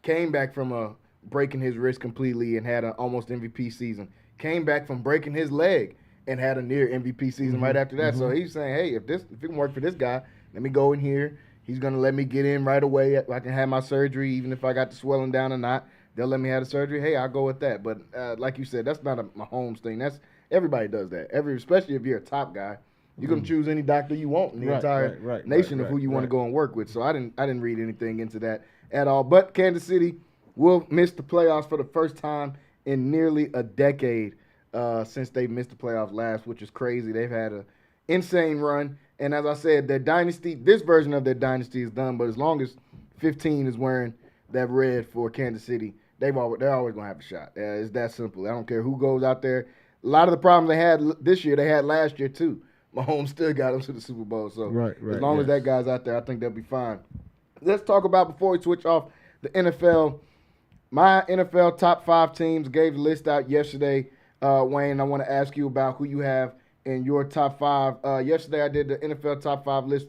came back from breaking his wrist completely and had an almost MVP season. Came back from breaking his leg and had a near MVP season right after that. So he's saying, hey, if it can work for this guy, let me go in here. He's going to let me get in right away. I can have my surgery, even if I got the swelling down or not. They'll let me have the surgery. Hey, I'll go with that. But like you said, that's not a Mahomes thing. Everybody does that. Especially if you're a top guy. You're going to choose any doctor you want in the entire nation of who you want to go and work with. So I didn't read anything into that at all. But Kansas City will miss the playoffs for the first time in nearly a decade. Since they missed the playoffs last, which is crazy. They've had an insane run. And as I said, their dynasty, this version of their dynasty is done. But as long as 15 is wearing that red for Kansas City, they're always going to have a shot. It's that simple. I don't care who goes out there. A lot of the problems they had this year, they had last year too. Mahomes still got them to the Super Bowl. So as long as that guy's out there, I think they'll be fine. Let's talk about, before we switch off, the NFL. My NFL top 5 teams gave the list out yesterday. Wayne, I want to ask you about who you have in your top 5. Yesterday, I did the NFL top 5 list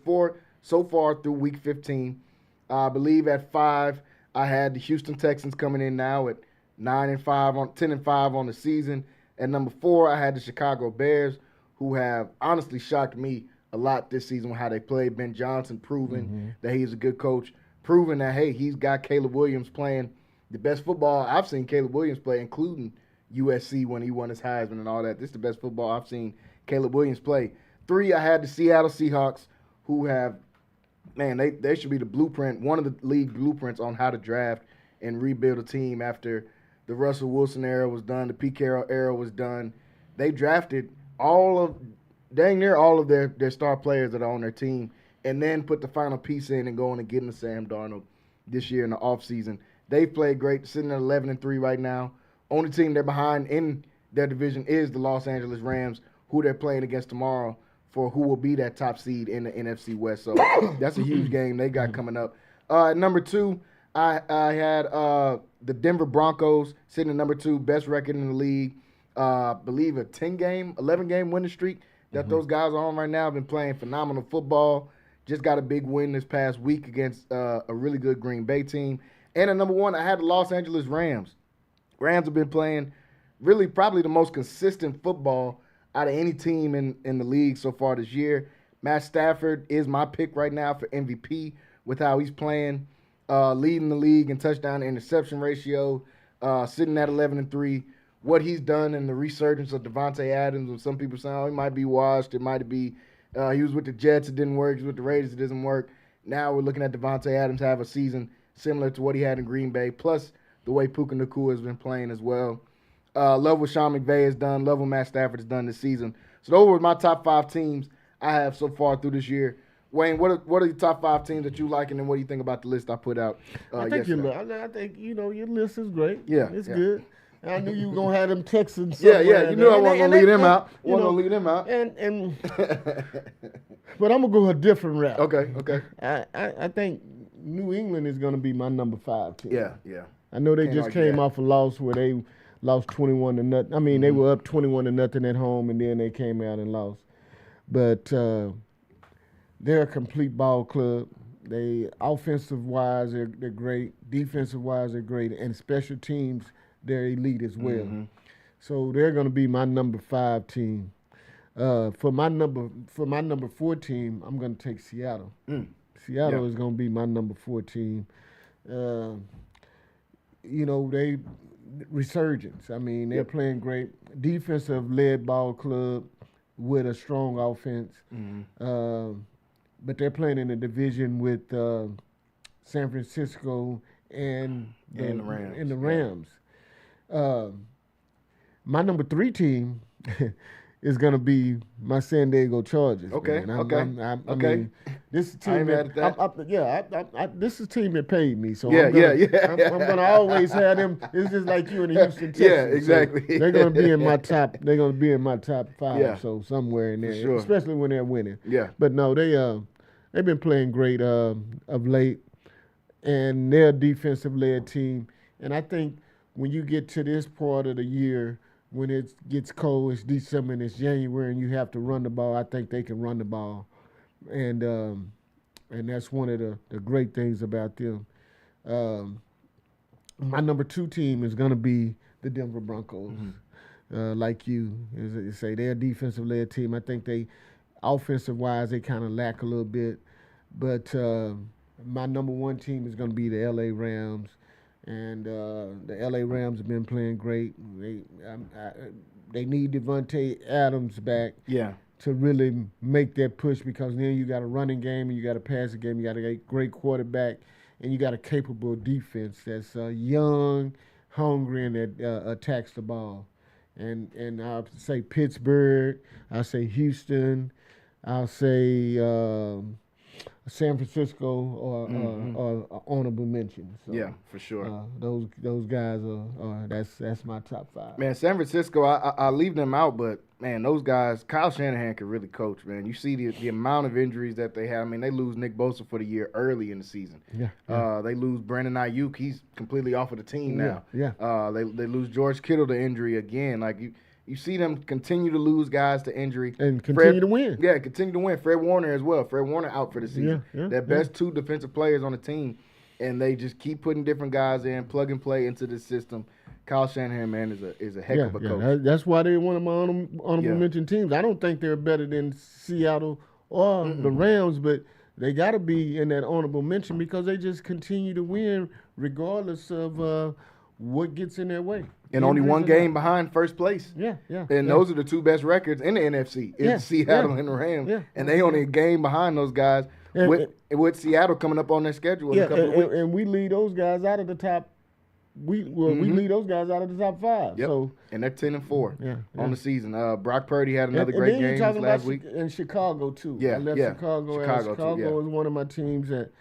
so far through week 15. I believe at 5, I had the Houston Texans coming in now at 10-5 on the season. At number 4, I had the Chicago Bears, who have honestly shocked me a lot this season with how they played. Ben Johnson proving that he's a good coach, proving that, hey, he's got Caleb Williams playing the best football I've seen Caleb Williams play, including USC when he won his Heisman and all that. This is the best football I've seen Caleb Williams play. 3, I had the Seattle Seahawks, who have man, they should be the blueprint, one of the league blueprints on how to draft and rebuild a team after the Russell Wilson era was done, the Pete Carroll era was done. They drafted dang near all of their star players that are on their team, and then put the final piece in and going and getting the Sam Darnold this year in the offseason. They've played great, sitting at 11-3 right now. Only team they're behind in their division is the Los Angeles Rams, who they're playing against tomorrow for who will be that top seed in the NFC West. So that's a huge game they got coming up. At number 2, I had the Denver Broncos sitting at number 2, best record in the league. Believe a 11-game winning streak that those guys are on right now. Have been playing phenomenal football. Just got a big win this past week against a really good Green Bay team. And at number 1, I had the Los Angeles Rams. Rams have been playing really probably the most consistent football out of any team in the league so far this year. Matt Stafford is my pick right now for MVP with how he's playing, leading the league in touchdown to interception ratio, sitting at 11-3. What he's done in the resurgence of Devontae Adams, and some people say, oh, he might be washed. It might be he was with the Jets, it didn't work. He was with the Raiders, it doesn't work. Now we're looking at Devontae Adams have a season similar to what he had in Green Bay, plus the way Puka Nacua has been playing as well. Love what Sean McVay has done. Love what Matt Stafford has done this season. So those were my top 5 teams I have so far through this year. Wayne, what are the top 5 teams that you like, and then what do you think about the list I put out yesterday? I think your list is great. Yeah, it's good. I knew you were gonna have them Texans. Yeah. You knew I wasn't gonna leave them out. And but I'm gonna go a different route. Okay. I think New England is gonna be my number 5 team. Yeah. I know they just came off a loss where they lost 21-0. I mean, they were up 21-0 at home, and then they came out and lost. But they're a complete ball club. They offensive-wise, they're great. Defensive-wise, they're great. And special teams, they're elite as well. So they're going to be my number 5 team. For my number 4 team, I'm going to take Seattle. Seattle is going to be my number 4 team. They resurgence. I mean, they're playing great. Defensive-led ball club with a strong offense. But they're playing in a division with San Francisco and the Rams. My number 3 team is going to be my San Diego Chargers. Okay. I mean, this is a team this is a team that paid me. So I'm going to always have them. It's just like you in the Houston Texans. Yeah, exactly. So they're going to be in my top. They're going to be in my top 5. Yeah. So somewhere in there, sure. especially when they're winning. Yeah. But no, they've been playing great of late, and they're a defensive-led team. And I think when you get to this part of the year, when it gets cold, it's December and it's January, and you have to run the ball, I think they can run the ball. And that's one of the great things about them. My number 2 team is going to be the Denver Broncos. Like you say, they're a defensive-led team. I think they, offensive-wise, they kind of lack a little bit. But my number 1 team is going to be the L.A. Rams. And the L.A. Rams have been playing great. They need Devontae Adams back to really make that push, because then you got a running game and you got a passing game. You got a great quarterback, and you got a capable defense that's young, hungry, and that attacks the ball. And I'll say Pittsburgh. I'll say Houston. I'll say San Francisco or honorable mention. So, yeah, for sure. Those guys are that's my top 5. Man, San Francisco, I leave them out, but man, those guys, Kyle Shanahan can really coach, man. You see the amount of injuries that they have. I mean, they lose Nick Bosa for the year early in the season. They lose Brandon Ayuk. He's completely off of the team now. They lose George Kittle to injury again. Like you see them continue to lose guys to injury. And continue to win. Yeah, continue to win. Fred Warner as well. Fred Warner out for the season. Their best 2 defensive players on the team, and they just keep putting different guys in, plug and play into the system. Kyle Shanahan, man, is a heck of a coach. That's why they're one of my honorable mention teams. I don't think they're better than Seattle or the Rams, but they got to be in that honorable mention because they just continue to win regardless of what gets in their way. And only 1 game behind first place. And those are the 2 best records in the NFC, is Seattle and the Rams. And they only a game behind those guys with Seattle coming up on their schedule in a couple of weeks. And we lead those guys out of the top. We lead those guys out of the top 5. Yep. So and they're 10-4 on the season. Brock Purdy had another and great game last week. In Chicago too. Yeah, I left Chicago. Chicago is one of my teams that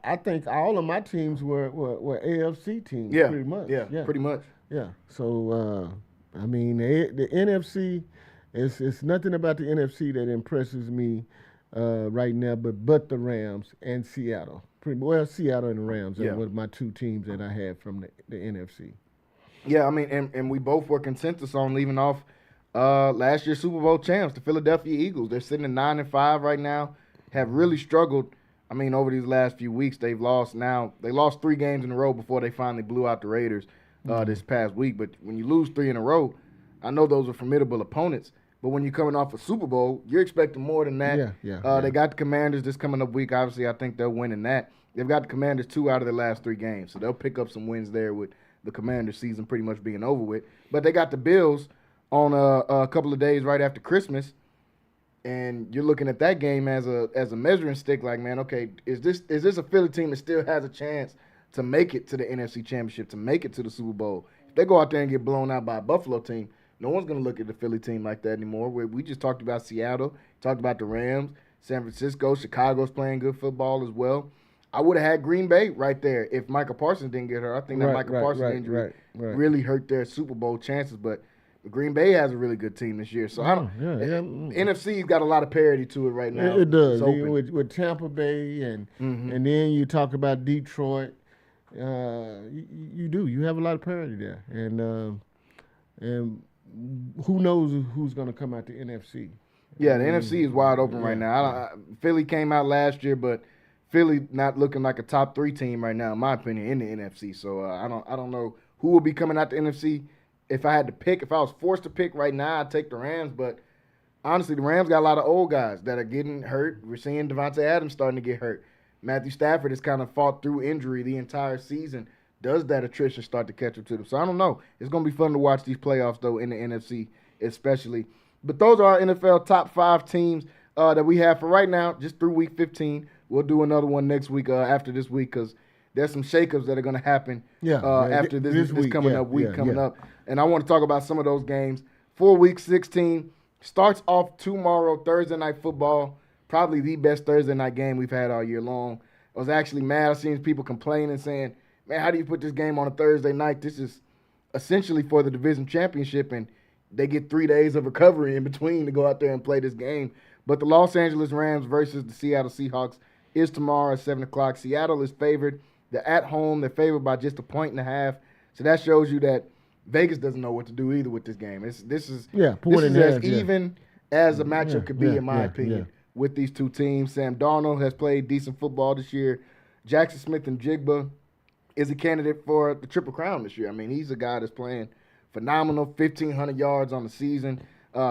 I think all of my teams were AFC teams. Yeah, pretty much. Yeah, pretty much. Yeah. So I mean the NFC. It's nothing about the NFC that impresses me right now, but the Rams and Seattle. Seattle and the Rams are my 2 teams that I had from the NFC. Yeah, I mean, and we both were consensus on leaving off last year's Super Bowl champs, the Philadelphia Eagles. They're sitting at 9-5 right now, have really struggled. I mean, over these last few weeks, they lost 3 games in a row before they finally blew out the Raiders this past week. But when you lose 3 in a row, I know those are formidable opponents. But when you're coming off a Super Bowl, you're expecting more than that. They got the Commanders this coming up week. Obviously, I think they'll win in that. They've got the Commanders 2 out of their last 3 games. So they'll pick up some wins there with the Commanders season pretty much being over with. But they got the Bills on a couple of days right after Christmas. And you're looking at that game as a measuring stick like, man, okay, is this a Philly team that still has a chance to make it to the NFC Championship, to make it to the Super Bowl? If they go out there and get blown out by a Buffalo team, no one's going to look at the Philly team like that anymore. We just talked about Seattle, talked about the Rams, San Francisco, Chicago's playing good football as well. I would have had Green Bay right there if Micah Parsons didn't get hurt. I think that Micah Parsons injury really hurt their Super Bowl chances. But Green Bay has a really good team this year. So NFC's got a lot of parity to it right now. It does. With Tampa Bay and then you talk about Detroit. You do. You have a lot of parity there. And who knows who's going to come out the NFC? Yeah, the NFC is wide open right now. Philly came out last year, but Philly not looking like a top 3 team right now, in my opinion, in the NFC. So I don't know who will be coming out the NFC. If I was forced to pick right now, I'd take the Rams. But honestly, the Rams got a lot of old guys that are getting hurt. We're seeing Devontae Adams starting to get hurt. Matthew Stafford has kind of fought through injury the entire season. Does that attrition start to catch up to them? So I don't know. It's going to be fun to watch these playoffs, though, in the NFC especially. But those are our NFL top 5 teams that we have for right now, just through Week 15. We'll do another one next week after this week because there's some shakeups that are going to happen after this week coming up. And I want to talk about some of those games. For Week 16, starts off tomorrow, Thursday Night Football, probably the best Thursday night game we've had all year long. I was actually mad. I seen people complaining, saying, man, how do you put this game on a Thursday night? This is essentially for the division championship, and they get 3 days of recovery in between to go out there and play this game. But the Los Angeles Rams versus the Seattle Seahawks is tomorrow at 7 o'clock. Seattle is favored. They're at home. They're favored by just 1.5. So that shows you that Vegas doesn't know what to do either with this game. This is as even as a matchup could be, in my opinion, with these 2 teams. Sam Darnold has played decent football this year. Jackson Smith and Jigba is a candidate for the Triple Crown this year. I mean, he's a guy that's playing phenomenal, 1,500 yards on the season.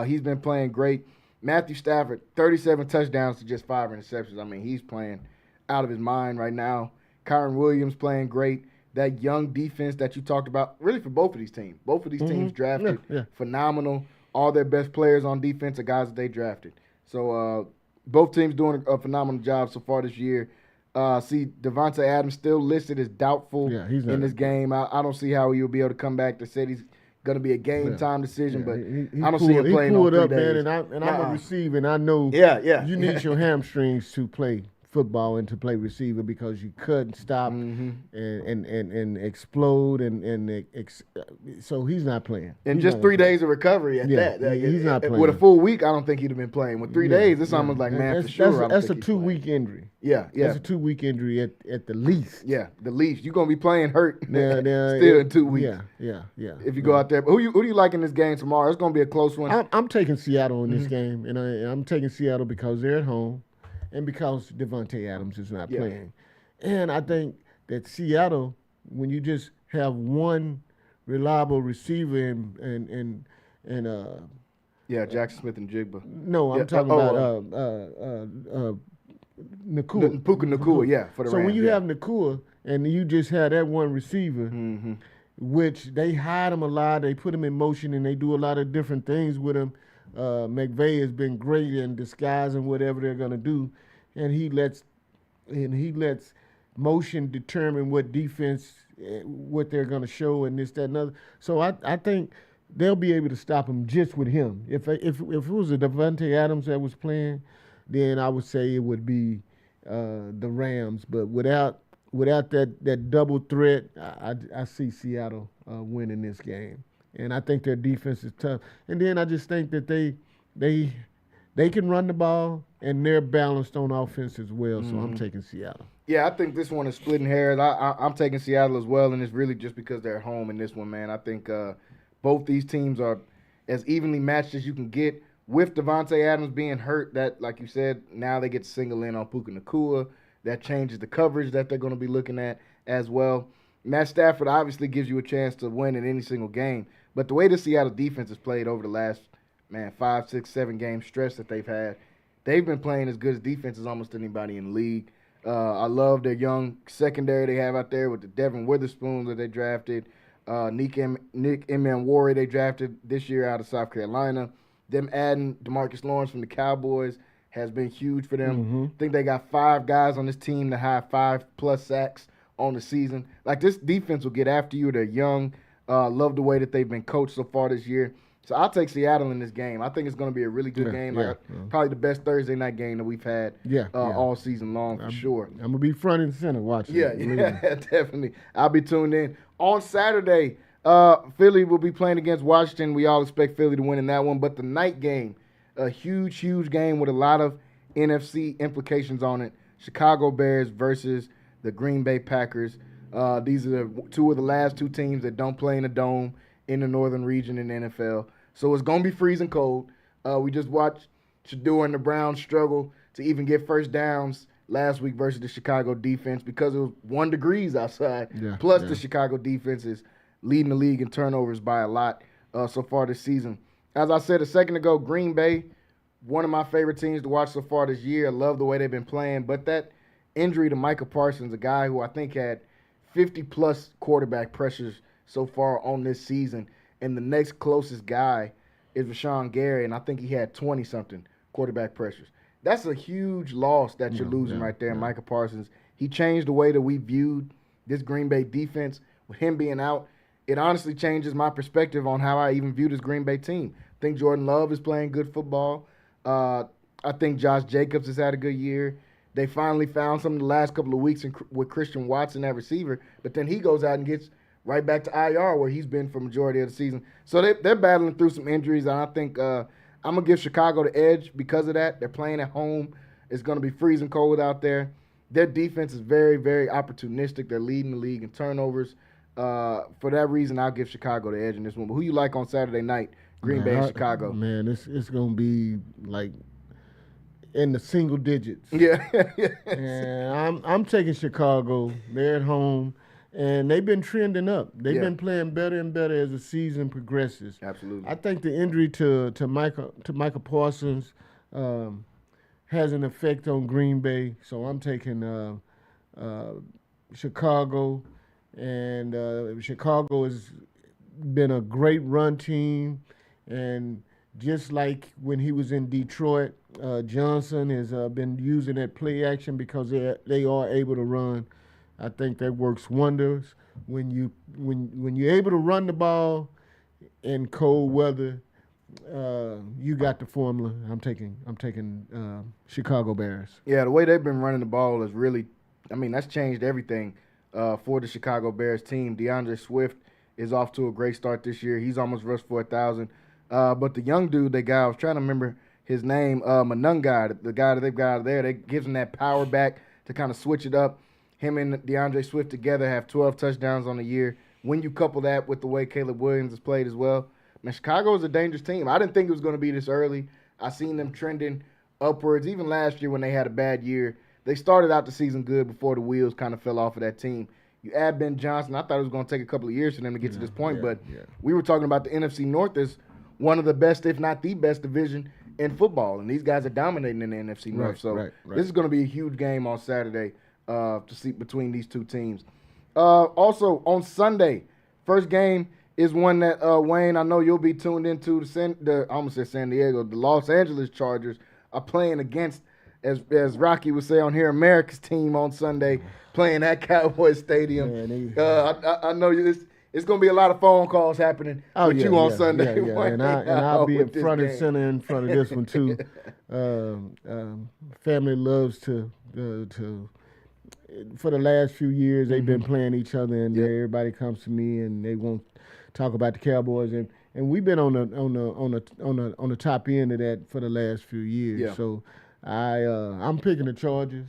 He's been playing great. Matthew Stafford, 37 touchdowns to just 5 interceptions. I mean, he's playing out of his mind right now. Kyron Williams playing great. That young defense that you talked about, really for both of these teams. Both of these teams drafted phenomenal. All their best players on defense are guys that they drafted. So both teams doing a phenomenal job so far this year. See Devontae Adams still listed as doubtful in this game. I don't see how he will be able to come back. They said he's going to be a game-time decision, but I don't see him playing on 3 days. Man, I'm a receiver, and I know you need your hamstrings to play football and to play receiver because you cut and stop and explode so he's not playing. And just 3 days of recovery at that. He's not playing. With a full week, I don't think he'd have been playing. With 3 days, it's almost like, man, for sure. That's a 2-week injury. That's a 2-week injury at the least. Yeah, the least. You're going to be playing hurt still in 2 weeks. Yeah. If you go out there. But who do you like in this game tomorrow? It's going to be a close one. I'm taking Seattle in this game, and I'm taking Seattle because they're at home. And because Devontae Adams is not playing. And I think that Seattle, when you just have one reliable receiver and Jackson Smith and Jigba. No, I'm talking about Nakua. Puka Nakua, for the Rams. So when you have Nakua and you just have that one receiver, which they hide him a lot, they put him in motion, and they do a lot of different things with him. McVay has been great in disguising whatever they're going to do, and he lets motion determine what defense, what they're going to show, and this, that, and other. So I think they'll be able to stop him just with him. If it was a Devontae Adams that was playing, then I would say it would be the Rams. But without that double threat, I see Seattle winning this game. And I think their defense is tough. And then I just think that they can run the ball, and they're balanced on offense as well. So I'm taking Seattle. Yeah, I think this one is splitting hairs. I'm taking Seattle as well, and it's really just because they're at home in this one, man. I think both these teams are as evenly matched as you can get. With Devontae Adams being hurt, that, like you said, now they get to single in on Puka Nacua. That changes the coverage that they're going to be looking at as well. Matt Stafford obviously gives you a chance to win in any single game. But the way the Seattle defense has played over the last, 5, 6, 7 game stretch that they've had, they've been playing as good as defense as almost anybody in the league. I love their young secondary they have out there with the Devin Witherspoon that they drafted, Nick Emmanwori they drafted this year out of South Carolina. Them adding DeMarcus Lawrence from the Cowboys has been huge for them. I think they got 5 guys on this team that have 5+ sacks on the season. Like, this defense will get after you. They're young. Love the way that they've been coached so far this year. So I'll take Seattle in this game. I think it's going to be a really good game. Probably the best Thursday night game that we've had all season long for sure. I'm going to be front and center watching. Yeah, definitely. I'll be tuned in. On Saturday, Philly will be playing against Washington. We all expect Philly to win in that one. But the night game, a huge, huge game with a lot of NFC implications on it. Chicago Bears versus the Green Bay Packers. These are two of the last 2 teams that don't play in a dome in the northern region in the NFL. So it's going to be freezing cold. We just watched Shador and the Browns struggle to even get first downs last week versus the Chicago defense because it was 1 degree outside. Plus the Chicago defense is leading the league in turnovers by a lot so far this season. As I said a second ago, Green Bay, one of my favorite teams to watch so far this year. I love the way they've been playing. But that injury to Micah Parsons, a guy who I think had 50+ quarterback pressures so far on this season, and the next closest guy is Rashawn Gary, and I think he had 20-something quarterback pressures. That's a huge loss that you're losing right there, Micah Parsons. He changed the way that we viewed this Green Bay defense. With him being out, it honestly changes my perspective on how I even view this Green Bay team. I think Jordan Love is playing good football. I think Josh Jacobs has had a good year. They finally found something the last couple of weeks with Christian Watson, that receiver, but then he goes out and gets right back to IR where he's been for the majority of the season. So they're battling through some injuries, and I think I'm going to give Chicago the edge because of that. They're playing at home. It's going to be freezing cold out there. Their defense is very, very opportunistic. They're leading the league in turnovers. For that reason, I'll give Chicago the edge in this one. But who you like on Saturday night, Green Bay and Chicago? Man, it's going to be like in the single digits. Yeah. And I'm taking Chicago. They're at home, and they've been trending up. They've been playing better and better as the season progresses. Absolutely. I think the injury to Micah Parsons has an effect on Green Bay, so I'm taking Chicago. And Chicago has been a great run team, and just like when he was in Detroit, Johnson has been using that play action because they are able to run. I think that works wonders when you're able to run the ball in cold weather. You got the formula. I'm taking Chicago Bears. Yeah, the way they've been running the ball is really, that's changed everything for the Chicago Bears team. DeAndre Swift is off to a great start this year. He's almost rushed for 1,000. But the young dude they got, I was trying to remember his name, Manunga, the guy that they've got there, they gives him that power back to kind of switch it up. Him and DeAndre Swift together have 12 touchdowns on the year. When you couple that with the way Caleb Williams has played as well, Chicago is a dangerous team. I didn't think it was going to be this early. I seen them trending upwards. Even last year when they had a bad year, they started out the season good before the wheels kind of fell off of that team. You add Ben Johnson. I thought it was going to take a couple of years for them to get to this point, but we were talking about the NFC North as one of the best, if not the best division in football, and these guys are dominating in the NFC North. So this is going to be a huge game on Saturday to see between these two teams. Also on Sunday, first game is one that Wayne, I know you'll be tuned into. I almost said San Diego. The Los Angeles Chargers are playing against, as Rocky would say on here, America's team on Sunday, playing at Cowboys Stadium. Man, I know it's going to be a lot of phone calls happening with you on Sunday. Yeah. And I'll be in front and center in front of this one too. Family loves to for the last few years they've been playing each other, and everybody comes to me and they want to talk about the Cowboys, and we've been on the top end of that for the last few years. Yeah. So I'm picking the Chargers.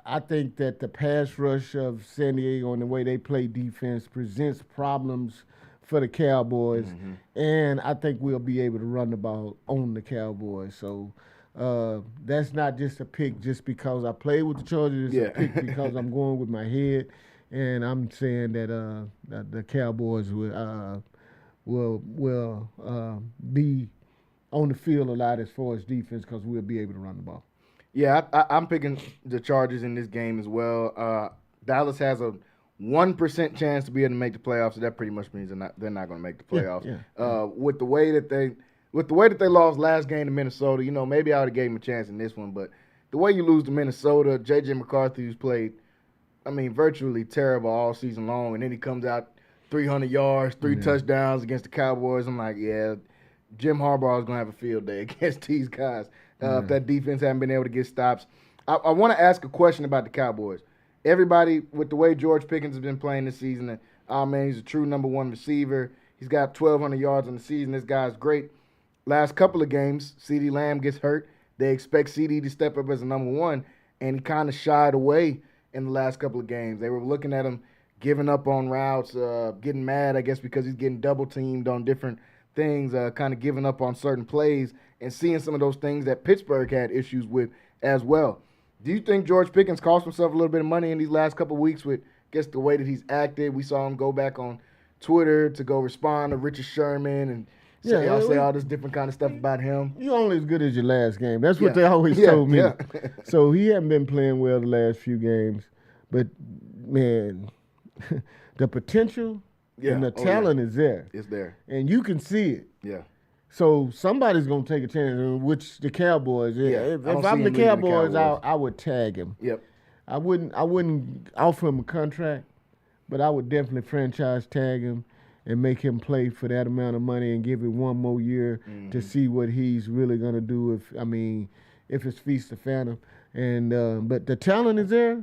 I think that the pass rush of San Diego and the way they play defense presents problems for the Cowboys, and I think we'll be able to run the ball on the Cowboys. So that's not just a pick just because I played with the Chargers. It's a pick because I'm going with my head, and I'm saying that the Cowboys will be on the field a lot as far as defense because we'll be able to run the ball. Yeah, I'm picking the Chargers in this game as well. Dallas has a 1% chance to be able to make the playoffs, so that pretty much means they're not going to make the playoffs. With the way that they lost last game to Minnesota, maybe I would have gave them a chance in this one, but the way you lose to Minnesota, J.J. McCarthy, who's played, virtually terrible all season long, and then he comes out 300 yards, 3 touchdowns against the Cowboys. I'm like, Jim Harbaugh is going to have a field day against these guys. If that defense hasn't been able to get stops. I want to ask a question about the Cowboys. Everybody, with the way George Pickens has been playing this season, he's a true number one receiver. He's got 1,200 yards on the season. This guy's great. Last couple of games, CeeDee Lamb gets hurt. They expect CeeDee to step up as a number one, and he kind of shied away in the last couple of games. They were looking at him giving up on routes, getting mad, I guess, because he's getting double-teamed on different things, kind of giving up on certain plays, and seeing some of those things that Pittsburgh had issues with as well. Do you think George Pickens cost himself a little bit of money in these last couple of weeks with, I guess, the way that he's acted? We saw him go back on Twitter to go respond to Richard Sherman and say all this different kind of stuff about him. You're only as good as your last game. That's what they always told me. Yeah. So he hasn't been playing well the last few games. But, man, the potential and the talent is there. It's there. And you can see it. Yeah. So somebody's going to take a chance, which the Cowboys. If I'm the Cowboys, I would tag him. Yep. I wouldn't offer him a contract, but I would definitely franchise tag him and make him play for that amount of money and give it one more year to see what he's really going to do if it's feast or famine. And but the talent is there.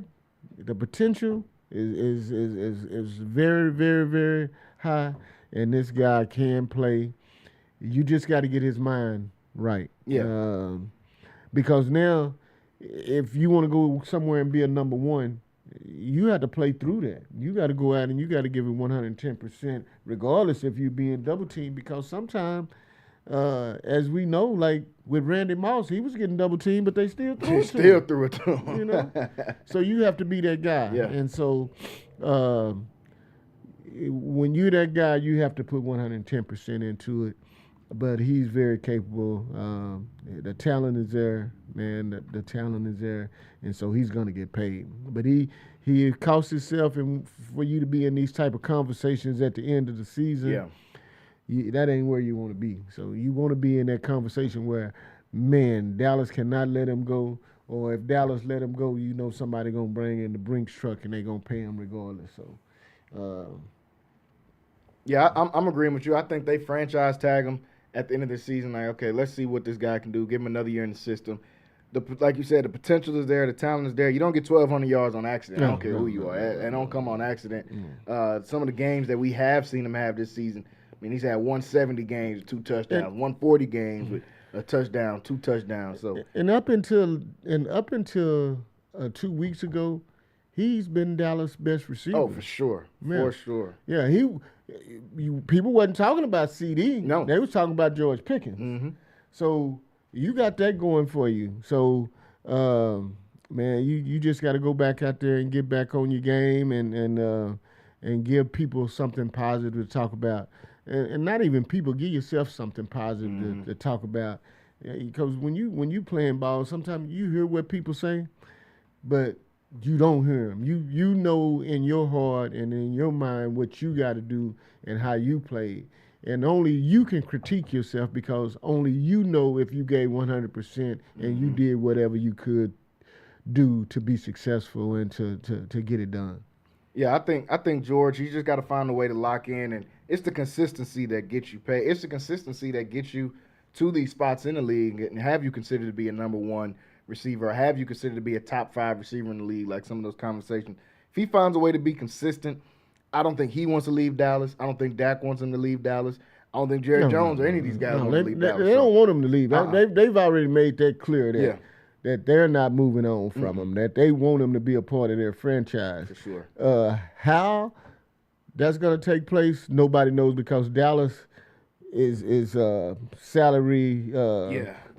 The potential is very, very, very high, and this guy can play. You just got to get his mind right. Yeah. Because now, if you want to go somewhere and be a number one, you have to play through that. You got to go out and you got to give it 110%, regardless if you're being double teamed. Because sometimes, as we know, like with Randy Moss, he was getting double teamed, but they still threw it to him. So you have to be that guy. Yeah. And so when you're that guy, you have to put 110% into it. But he's very capable. The talent is there, man. The talent is there, and so he's going to get paid. But he costs himself, and for you to be in these type of conversations at the end of the season, that ain't where you want to be. So you want to be in that conversation where, man, Dallas cannot let him go, or if Dallas let him go, somebody going to bring in the Brinks truck and they going to pay him regardless. So, I'm agreeing with you. I think they franchise tag him at the end of the season. Like, okay, let's see what this guy can do. Give him another year in the system. Like you said, the potential is there. The talent is there. You don't get 1,200 yards on accident. I don't care who you are. And don't come on accident. Some of the games that we have seen him have this season, he's had 170 games with 2 touchdowns, 140 games with a touchdown, 2 touchdowns. So up until 2 weeks ago, he's been Dallas' best receiver. Oh, for sure. Man. For sure. Yeah, people wasn't talking about CD. No. They was talking about George Pickens. So you got that going for you. So, man, you just got to go back out there and get back on your game and give people something positive to talk about. And not even people, give yourself something positive to talk about. Because when you playing ball, sometimes you hear what people say, but you don't hear them. You know in your heart and in your mind what you got to do and how you played. And only you can critique yourself because only you know if you gave 100% and you did whatever you could do to be successful and to get it done. Yeah, I think George, you just got to find a way to lock in, and it's the consistency that gets you paid. It's the consistency that gets you to these spots in the league and have you considered to be a number one receiver, or have you considered to be a top 5 receiver in the league, like some of those conversations. If he finds a way to be consistent, I don't think he wants to leave Dallas. I don't think Dak wants him to leave Dallas. I don't think Jerry Jones or any of these guys want to leave Dallas. They don't want him to leave. They've already made that clear that Yeah. that they're not moving on from him, that they want him to be a part of their franchise. For sure. How that's going to take place, nobody knows because Dallas is salary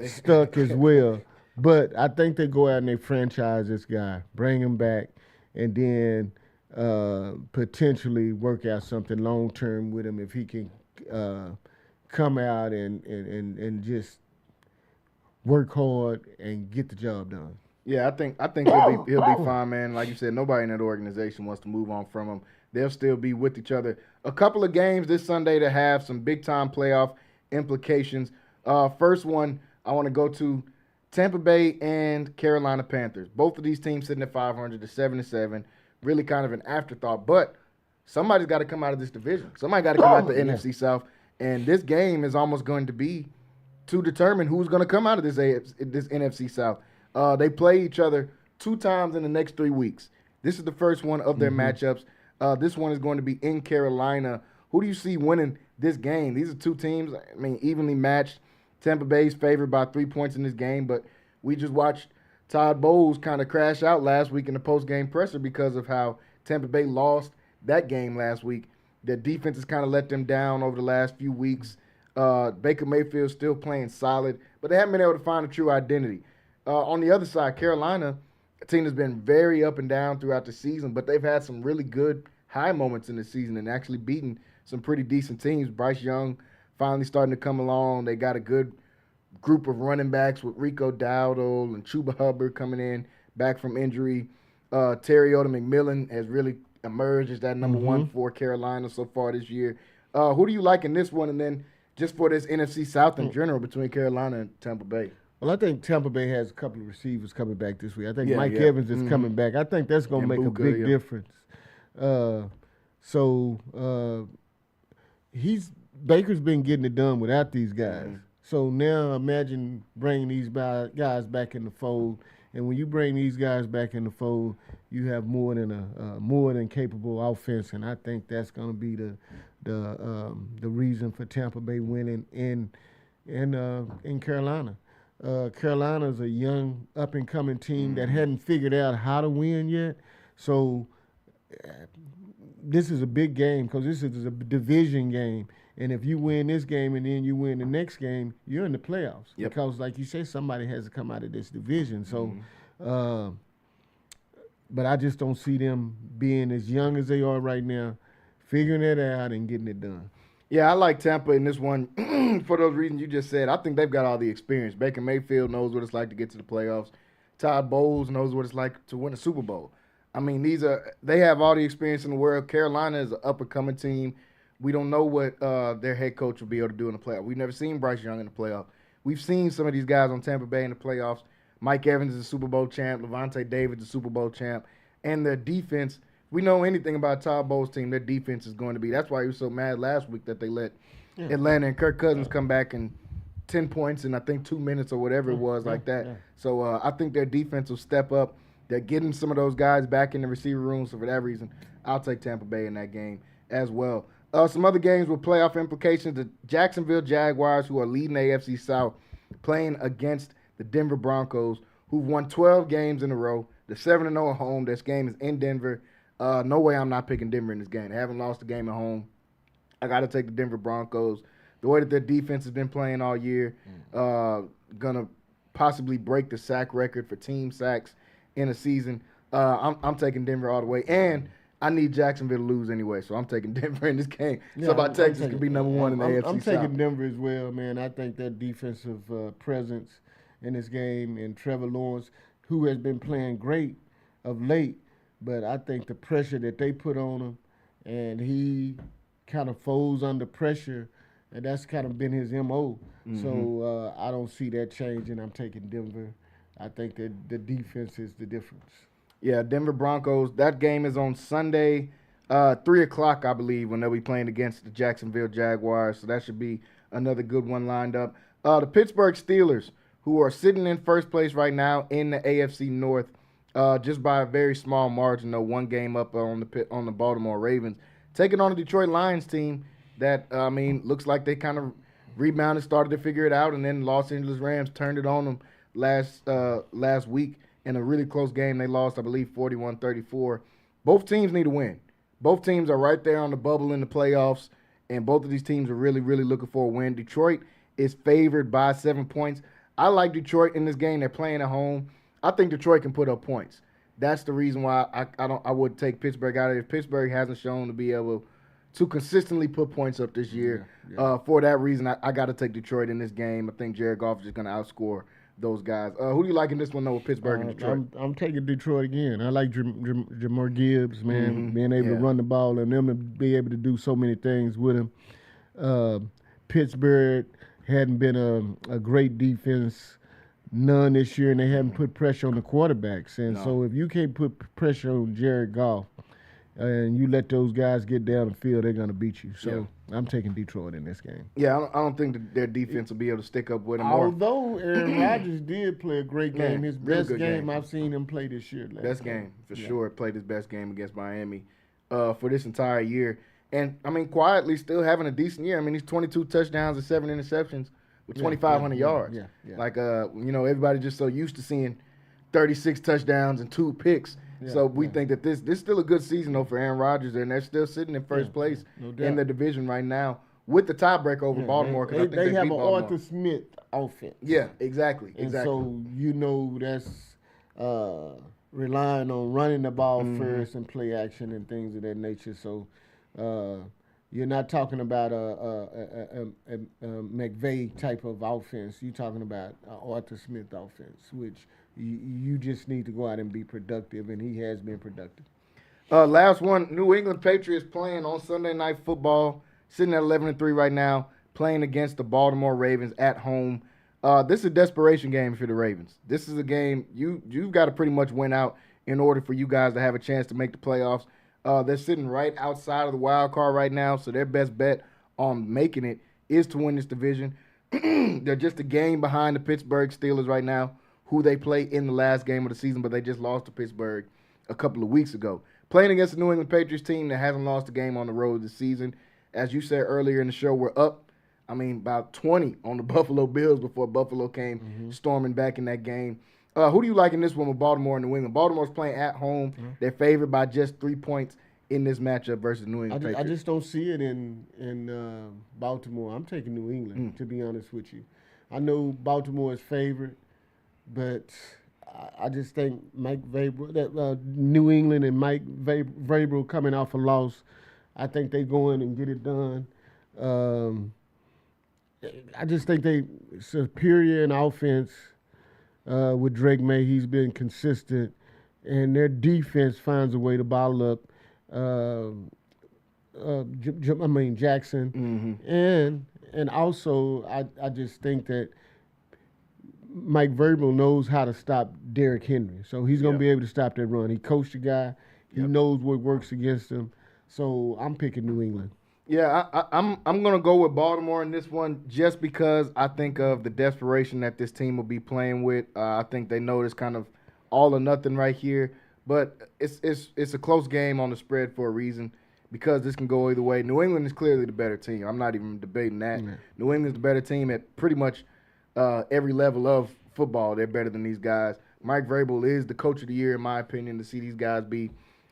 stuck as well. But I think they go out and they franchise this guy, bring him back, and then potentially work out something long-term with him if he can come out and just work hard and get the job done. Yeah, I think he'll be fine, man. Like you said, nobody in that organization wants to move on from him. They'll still be with each other. A couple of games this Sunday to have some big-time playoff implications. First one I want to go to Tampa Bay and Carolina Panthers. Both of these teams sitting at 500 to 7-7. Really kind of an afterthought, but somebody's got to come out of this division. Somebody got to come out the NFC South, and this game is almost going to be to determine who's going to come out of this NFC South. They play each other 2 times in the next 3 weeks. This is the first one of their matchups. This one is going to be in Carolina. Who do you see winning this game? These are 2 teams, I mean, evenly matched. Tampa Bay's favored by 3 points in this game, but we just watched Todd Bowles kind of crash out last week in the post-game presser because of how Tampa Bay lost that game last week. Their defense has kind of let them down over the last few weeks. Baker Mayfield's still playing solid, but they haven't been able to find a true identity. On the other side, Carolina, a team has been very up and down throughout the season, but they've had some really good high moments in the season and actually beaten some pretty decent teams. Bryce Young finally starting to come along. They got a good group of running backs with Rico Dowdle and Chuba Hubbard coming in back from injury. Terry McMillan has really emerged as that number one for Carolina so far this year. Who do you like in this one? And then just for this NFC South in general between Carolina and Tampa Bay? Well, I think Tampa Bay has a couple of receivers coming back this week. I think Mike Evans is coming back. I think that's going to make a big difference. Baker's been getting it done without these guys. So now imagine bringing these guys back in the fold. And when you bring these guys back in the fold, you have more than capable offense. And I think that's going to be the reason for Tampa Bay winning in Carolina. Carolina's a young, up-and-coming team that hadn't figured out how to win yet. So this is a big game because this is a division game. And if you win this game and then you win the next game, you're in the playoffs. Yep. Because, like you say, somebody has to come out of this division. So, but I just don't see them being as young as they are right now, figuring it out and getting it done. Yeah, I like Tampa in this one for those reasons you just said. I think they've got all the experience. Baker Mayfield knows what it's like to get to the playoffs. Todd Bowles knows what it's like to win a Super Bowl. I mean, they have all the experience in the world. Carolina is an up-and-coming team. We don't know what their head coach will be able to do in the playoffs. We've never seen Bryce Young in the playoffs. We've seen some of these guys on Tampa Bay in the playoffs. Mike Evans is a Super Bowl champ. Levante David's a Super Bowl champ. And their defense, we know anything about Todd Bowles' team, their defense is going to be. That's why he was so mad last week that they let Atlanta and Kirk Cousins come back and 10 points in, I think, 2 minutes or whatever it was like that. Yeah. So I think their defense will step up. They're getting some of those guys back in the receiver room. So for that reason, I'll take Tampa Bay in that game as well. Some other games with playoff implications. The Jacksonville Jaguars, who are leading the AFC South, playing against the Denver Broncos, who've won 12 games in a row. They're 7-0 at home. This game is in Denver. No way I'm not picking Denver in this game. They haven't lost a game at home. I got to take the Denver Broncos. The way that their defense has been playing all year, going to possibly break the sack record for team sacks in a season. I'm taking Denver all the way. And I need Jacksonville to lose anyway, so I'm taking Denver in this game. Yeah, so about Texas could be number one in the AFC South. I'm taking Denver as well, man. I think that defensive presence in this game and Trevor Lawrence, who has been playing great of late. But I think the pressure that they put on him, and he kind of folds under pressure, and that's kind of been his MO. So I don't see that changing. I'm taking Denver. I think that the defense is the difference. Yeah, Denver Broncos. That game is on Sunday, 3 o'clock, I believe, when they'll be playing against the Jacksonville Jaguars. So that should be another good one lined up. The Pittsburgh Steelers, who are sitting in first place right now in the AFC North, just by a very small margin, though, one game up on the Baltimore Ravens, taking on the Detroit Lions team that, looks like they kind of rebounded, started to figure it out, and then Los Angeles Rams turned it on them last week in a really close game. They lost, I believe, 41-34. Both teams need to win. Both teams are right there on the bubble in the playoffs, and both of these teams are really, really looking for a win. Detroit is favored by 7 points. I like Detroit in this game. They're playing at home. I think Detroit can put up points. That's the reason why I would take Pittsburgh out of it. If Pittsburgh hasn't shown to be able to consistently put points up this year. For that reason, I got to take Detroit in this game. I think Jared Goff is just going to outscore those guys. Who do you like in this one, though, with Pittsburgh and Detroit? I'm taking Detroit again. I like Jamar Gibbs, man, being able to run the ball and them to be able to do so many things with him. Pittsburgh hadn't been a great defense, none this year, and they haven't put pressure on the quarterbacks. And so if you can't put pressure on Jared Goff, and you let those guys get down the field, they're going to beat you. So I'm taking Detroit in this game. Yeah, I don't think that their defense will be able to stick up with them. Although Aaron Rodgers did play a great game, his really best game I've seen him play this year. Best game, for sure. Played his best game against Miami for this entire year. And, quietly still having a decent year. He's 22 touchdowns and 7 interceptions with 2,500 yards. Like, everybody just so used to seeing 36 touchdowns and 2 picks. So we think that this is still a good season, though, for Aaron Rodgers, and they're still sitting in first place in the division right now with the tiebreaker over Baltimore. They have an Arthur Smith offense. Yeah, exactly. And so that's relying on running the ball first and play action and things of that nature. So you're not talking about a McVay type of offense. You're talking about an Arthur Smith offense, which you just need to go out and be productive, and he has been productive. Last one, New England Patriots playing on Sunday Night Football, sitting at 11-3 right now, playing against the Baltimore Ravens at home. This is a desperation game for the Ravens. This is a game you've got to pretty much win out in order for you guys to have a chance to make the playoffs. They're sitting right outside of the wild card right now, so their best bet on making it is to win this division. They're just a game behind the Pittsburgh Steelers right now, who they play in the last game of the season, but they just lost to Pittsburgh a couple of weeks ago. Playing against the New England Patriots team that hasn't lost a game on the road this season. As you said earlier in the show, we're up, about 20 on the Buffalo Bills before Buffalo came storming back in that game. Who do you like in this one with Baltimore and New England? Baltimore's playing at home. They're favored by just 3 points in this matchup versus New England Patriots. I just don't see it in Baltimore. I'm taking New England, to be honest with you. I know Baltimore is favored, but I just think New England and Mike Vrabel coming off a loss, I think they go in and get it done. I just think they superior in offense with Drake May. He's been consistent, and their defense finds a way to bottle up Jackson. And also I just think that Mike Vrabel knows how to stop Derrick Henry. So he's going to be able to stop that run. He coached the guy. He knows what works against him. So I'm picking New England. Yeah, I'm going to go with Baltimore in this one just because I think of the desperation that this team will be playing with. I think they know it's kind of all or nothing right here. But it's a close game on the spread for a reason because this can go either way. New England is clearly the better team. I'm not even debating that. New England's the better team at pretty much every level of football. They're better than these guys. Mike Vrabel is the coach of the year, in my opinion, to see these guys be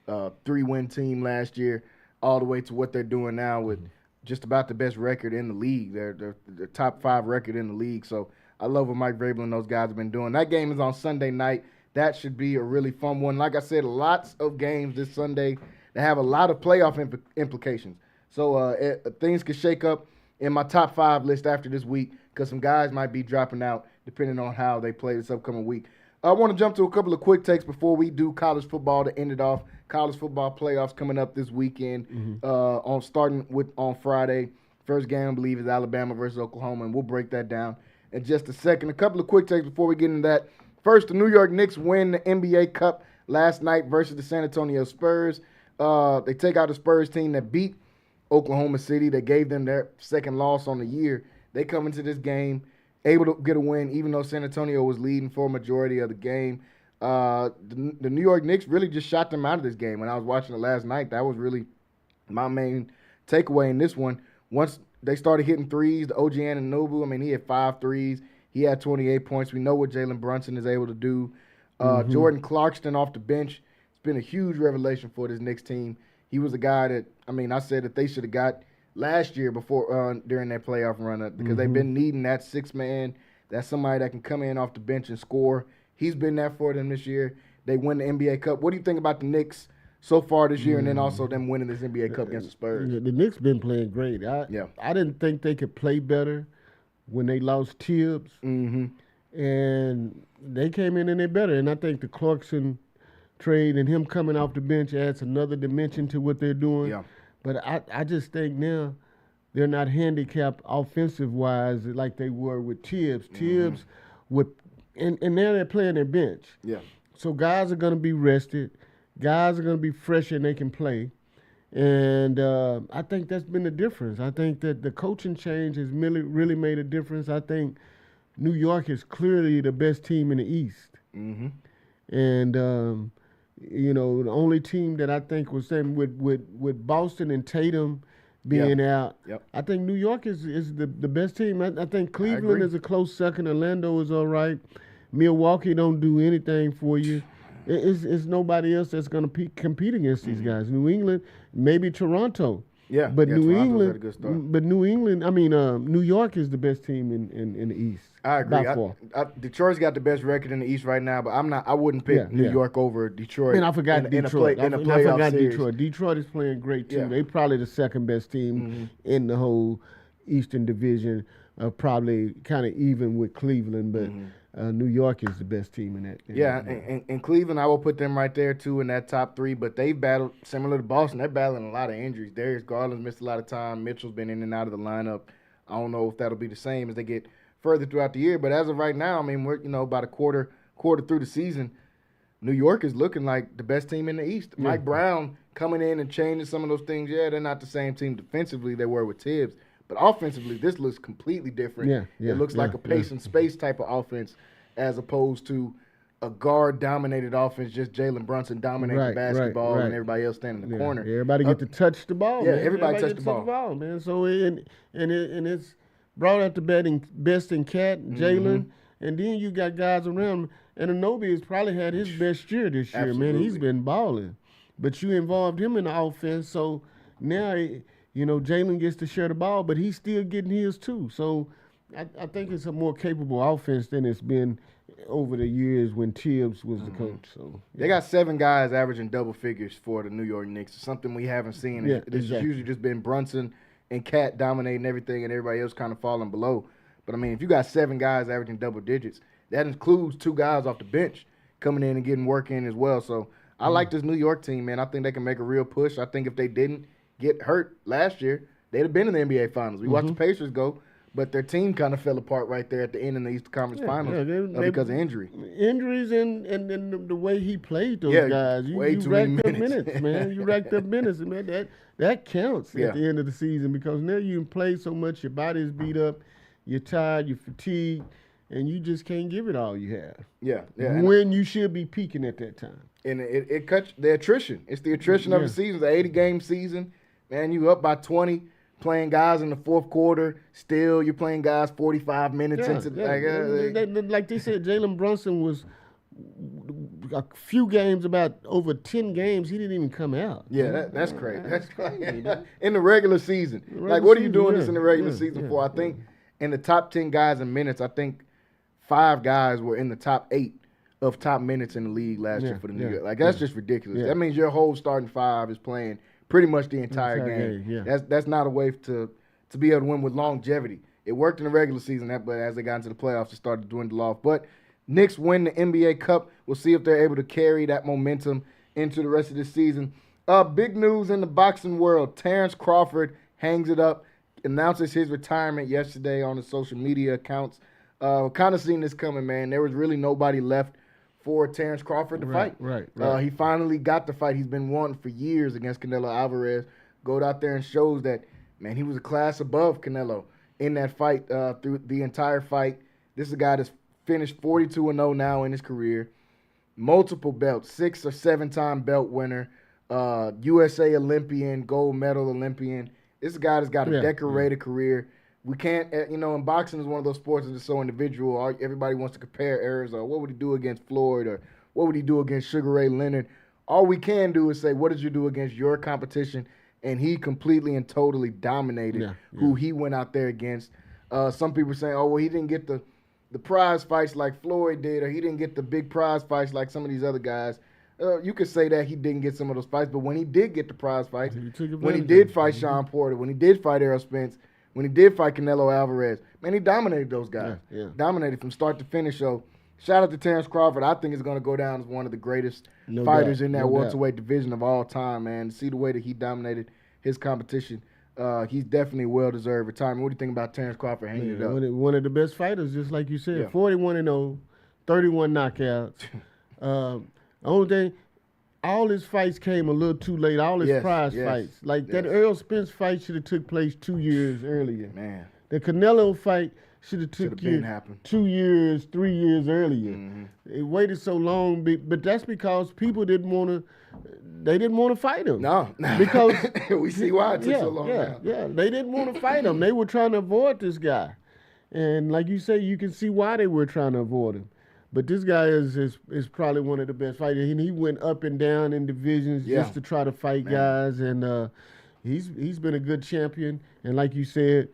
a 3-win team last year all the way to what they're doing now with just about the best record in the league. They're the top 5 record in the league. So I love what Mike Vrabel and those guys have been doing. That game is on Sunday night. That should be a really fun one. Like I said, lots of games this Sunday that have a lot of playoff implications. So things could shake up in my top 5 list after this week because some guys might be dropping out depending on how they play this upcoming week. I want to jump to a couple of quick takes before we do college football to end it off. College football playoffs coming up this weekend. On Friday. First game, I believe, is Alabama versus Oklahoma, and we'll break that down in just a second. A couple of quick takes before we get into that. First, the New York Knicks win the NBA Cup last night versus the San Antonio Spurs. They take out the Spurs team that beat Oklahoma City. They gave them their second loss on the year. They come into this game able to get a win, even though San Antonio was leading for a majority of the game. The New York Knicks really just shot them out of this game. When I was watching it last night, that was really my main takeaway in this one. Once they started hitting threes, the OG Anunoby, I mean, he had 5 threes. He had 28 points. We know what Jalen Brunson is able to do. Jordan Clarkson off the bench. It's been a huge revelation for this Knicks team. He was a guy that, I mean, I said that they should have got last year before during their playoff run because they've been needing that 6-man. That's somebody that can come in off the bench and score. He's been there for them this year. They win the NBA Cup. What do you think about the Knicks so far this year, and then also them winning this NBA Cup against the Spurs? The Knicks been playing great. I didn't think they could play better when they lost Tibbs, and they came in and they're better. And I think the Clarkson trade and him coming off the bench adds another dimension to what they're doing. Yeah. But I just think now they're not handicapped offensive-wise like they were with Tibbs. Tibbs, and now they're playing their bench. Yeah. So guys are going to be rested. Guys are going to be fresh and they can play. And I think that's been the difference. I think that the coaching change has really made a difference. I think New York is clearly the best team in the East. And, you know, the only team that I think was same with Boston and Tatum being out, I think New York is the best team. I think Cleveland is a close second. Orlando is all right. Milwaukee don't do anything for you. It's nobody else that's going to compete against these guys. New England, maybe Toronto. But New England, New York is the best team in the East. I agree. Detroit's got the best record in the East right now, but I wouldn't pick New York over Detroit. And I forgot Detroit. I forgot Detroit. Detroit is playing great too. They're probably the second best team in the whole Eastern Division. Probably kind of even with Cleveland, but New York is the best team in that. And Cleveland, I will put them right there too in that top 3. But they've battled similar to Boston. They're battling a lot of injuries. Darius Garland's missed a lot of time. Mitchell's been in and out of the lineup. I don't know if that'll be the same as they get further throughout the year. But as of right now, I mean, we're about a quarter through the season. New York is looking like the best team in the East. Mike Brown coming in and changing some of those things. Yeah, they're not the same team defensively they were with Tibbs. But offensively, this looks completely different. It looks like a pace and space type of offense as opposed to a guard-dominated offense, just Jalen Brunson dominating the basketball and everybody else standing in the corner. Everybody get to touch the ball. Yeah, man. everybody touch the ball, man. So it's brought out the best in Cat, Jalen, and then you got guys around. And Anunoby has probably had his best year this year, man. He's been balling. But you involved him in the offense, so now Jalen gets to share the ball, but he's still getting his too. So I think it's a more capable offense than it's been over the years when Tibbs was the coach. So they got 7 guys averaging double figures for the New York Knicks. It's something we haven't seen. It's usually just been Brunson and Cat dominating everything and everybody else kind of falling below. But, I mean, if you got 7 guys averaging double digits, that includes 2 guys off the bench coming in and getting work in as well. So I like this New York team, man. I think they can make a real push. I think if they didn't get hurt last year, they'd have been in the NBA Finals. We watched the Pacers go, but their team kind of fell apart right there at the end in the Eastern Conference Finals because of injury. Injuries and the way he played those guys. You racked up minutes, man. You racked up minutes, man. That counts at the end of the season because now you play so much, your body's beat up, you're tired, you're fatigued, and you just can't give it all you have. When you should be peaking at that time. And it cuts the attrition. It's the attrition of the season, the 80-game season. Man, you up by 20, playing guys in the fourth quarter. Still, you're playing guys 45 minutes into like they said, Jalen Brunson was a few games, about over 10 games, he didn't even come out. Yeah, that's crazy. That's crazy. In the regular season. Like, what are you doing this in the regular season for? I think in the top 10 guys in minutes, I think 5 guys were in the top 8 of top minutes in the league last year for the New York. Like, that's just ridiculous. That means your whole starting 5 is playing pretty much the entire game. That's not a way to be able to win with longevity. It worked in the regular season, but as they got into the playoffs, it started to dwindle off. But Knicks win the NBA Cup. We'll see if they're able to carry that momentum into the rest of the season. Big news in the boxing world. Terrence Crawford hangs it up, announces his retirement yesterday on his social media accounts. Kind of seen this coming, man. There was really nobody left for Terrence Crawford to fight. Right. He finally got the fight he's been wanting for years against Canelo Alvarez. Goes out there and shows that, man, he was a class above Canelo in that fight through the entire fight. This is a guy that's finished 42-0 now in his career. Multiple belts, 6 or 7-time belt winner, USA Olympian, gold medal Olympian. This guy has got a decorated career. We can't, in boxing is one of those sports that's so individual. Everybody wants to compare errors, or what would he do against Floyd, or what would he do against Sugar Ray Leonard. All we can do is say, what did you do against your competition? And he completely and totally dominated who he went out there against. Some people saying, oh, well, he didn't get the prize fights like Floyd did, or he didn't get the big prize fights like some of these other guys. You could say that he didn't get some of those fights, but when he did get the prize fights, when he did fight Sean Porter, when he did fight Errol Spence, when he did fight Canelo Alvarez, man, he dominated those guys. Dominated from start to finish. So shout out to Terrence Crawford. I think he's going to go down as one of the greatest fighters in that welterweight division of all time, man. To see the way that he dominated his competition, he's definitely well-deserved retirement. What do you think about Terrence Crawford hanging it up? One of the best fighters, just like you said. 41-0, 31 knockouts. Only thing, all his fights came a little too late. All his prize fights, like that Errol Spence fight, should have took place 2 years earlier. Man, the Canelo fight should have took 2 years, 3 years earlier. It waited so long, but that's because people didn't want to. They didn't want to fight him. No, because we see why it took so long. They didn't want to fight him. They were trying to avoid this guy, and like you say, you can see why they were trying to avoid him. But this guy is probably one of the best fighters. And he went up and down in divisions just to try to fight guys. And he's been a good champion. And like you said,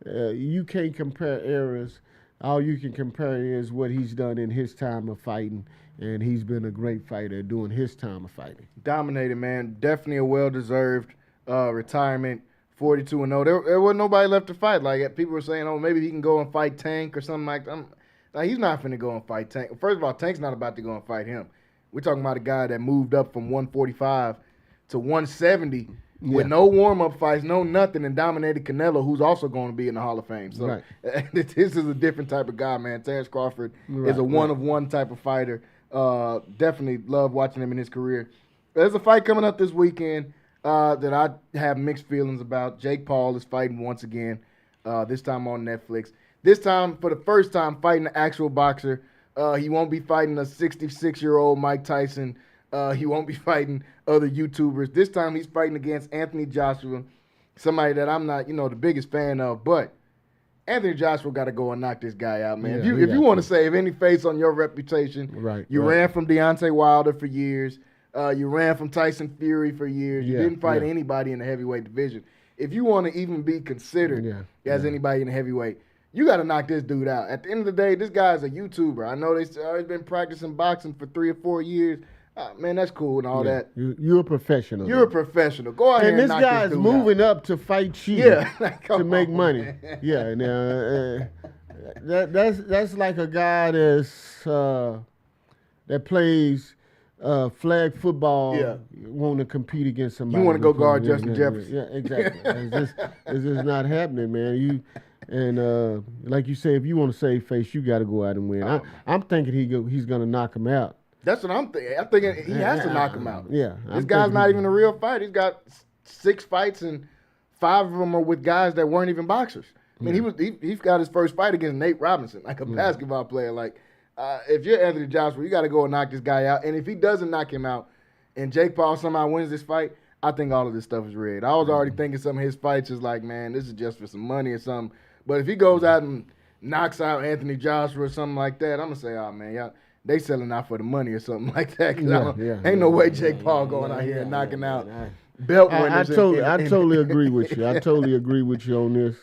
you can't compare eras. All you can compare is what he's done in his time of fighting. And he's been a great fighter doing his time of fighting. Dominated, man. Definitely a well-deserved retirement. 42-0. There wasn't nobody left to fight. Like, people were saying, oh, maybe he can go and fight Tank or something like that. Like, he's not finna go and fight Tank. First of all, Tank's not about to go and fight him. We're talking about a guy that moved up from 145 to 170 with no warm-up fights, no nothing, and dominated Canelo, who's also going to be in the Hall of Fame. So this is a different type of guy, man. Terrence Crawford is a one-of-one type of fighter. Definitely love watching him in his career. There's a fight coming up this weekend that I have mixed feelings about. Jake Paul is fighting once again, this time on Netflix. This time, for the first time, fighting an actual boxer. He won't be fighting a 66-year-old Mike Tyson. He won't be fighting other YouTubers. This time, he's fighting against Anthony Joshua, somebody that I'm not, the biggest fan of. But Anthony Joshua got to go and knock this guy out, man. If you want to save any face on your reputation, you ran from Deontay Wilder for years. You ran from Tyson Fury for years. You didn't fight anybody in the heavyweight division. If you want to even be considered as anybody in the heavyweight, you got to knock this dude out. At the end of the day, this guy's a YouTuber. I know he's been practicing boxing for 3 or 4 years. Man, that's cool and all that. You're a professional. You're a professional. Go out here and knock this dude out. And this guy's moving up to fight you to make money. That's like a guy that plays flag football, want to compete against somebody. You want to go guard Justin Jefferson. Yeah, exactly. It's just not happening, man. Like you say, if you want to save face, you got to go out and win. I'm thinking he's going to knock him out. That's what I'm thinking. I'm thinking he has to knock him out. Yeah. This guy's not even a real fighter. He's got 6 fights, and 5 of them are with guys that weren't even boxers. I mean, he's got his first fight against Nate Robinson, like a basketball player. Like, if you're Anthony Joshua, you got to go and knock this guy out. And if he doesn't knock him out, and Jake Paul somehow wins this fight, I think all of this stuff is rigged. I was already thinking some of his fights is like, man, this is just for some money or something. But if he goes out and knocks out Anthony Joshua or something like that, I'm going to say, oh, man, they selling out for the money or something like that. Ain't no way Jake Paul going out here and knocking out belt winners. I totally agree with you. I totally agree with you on this.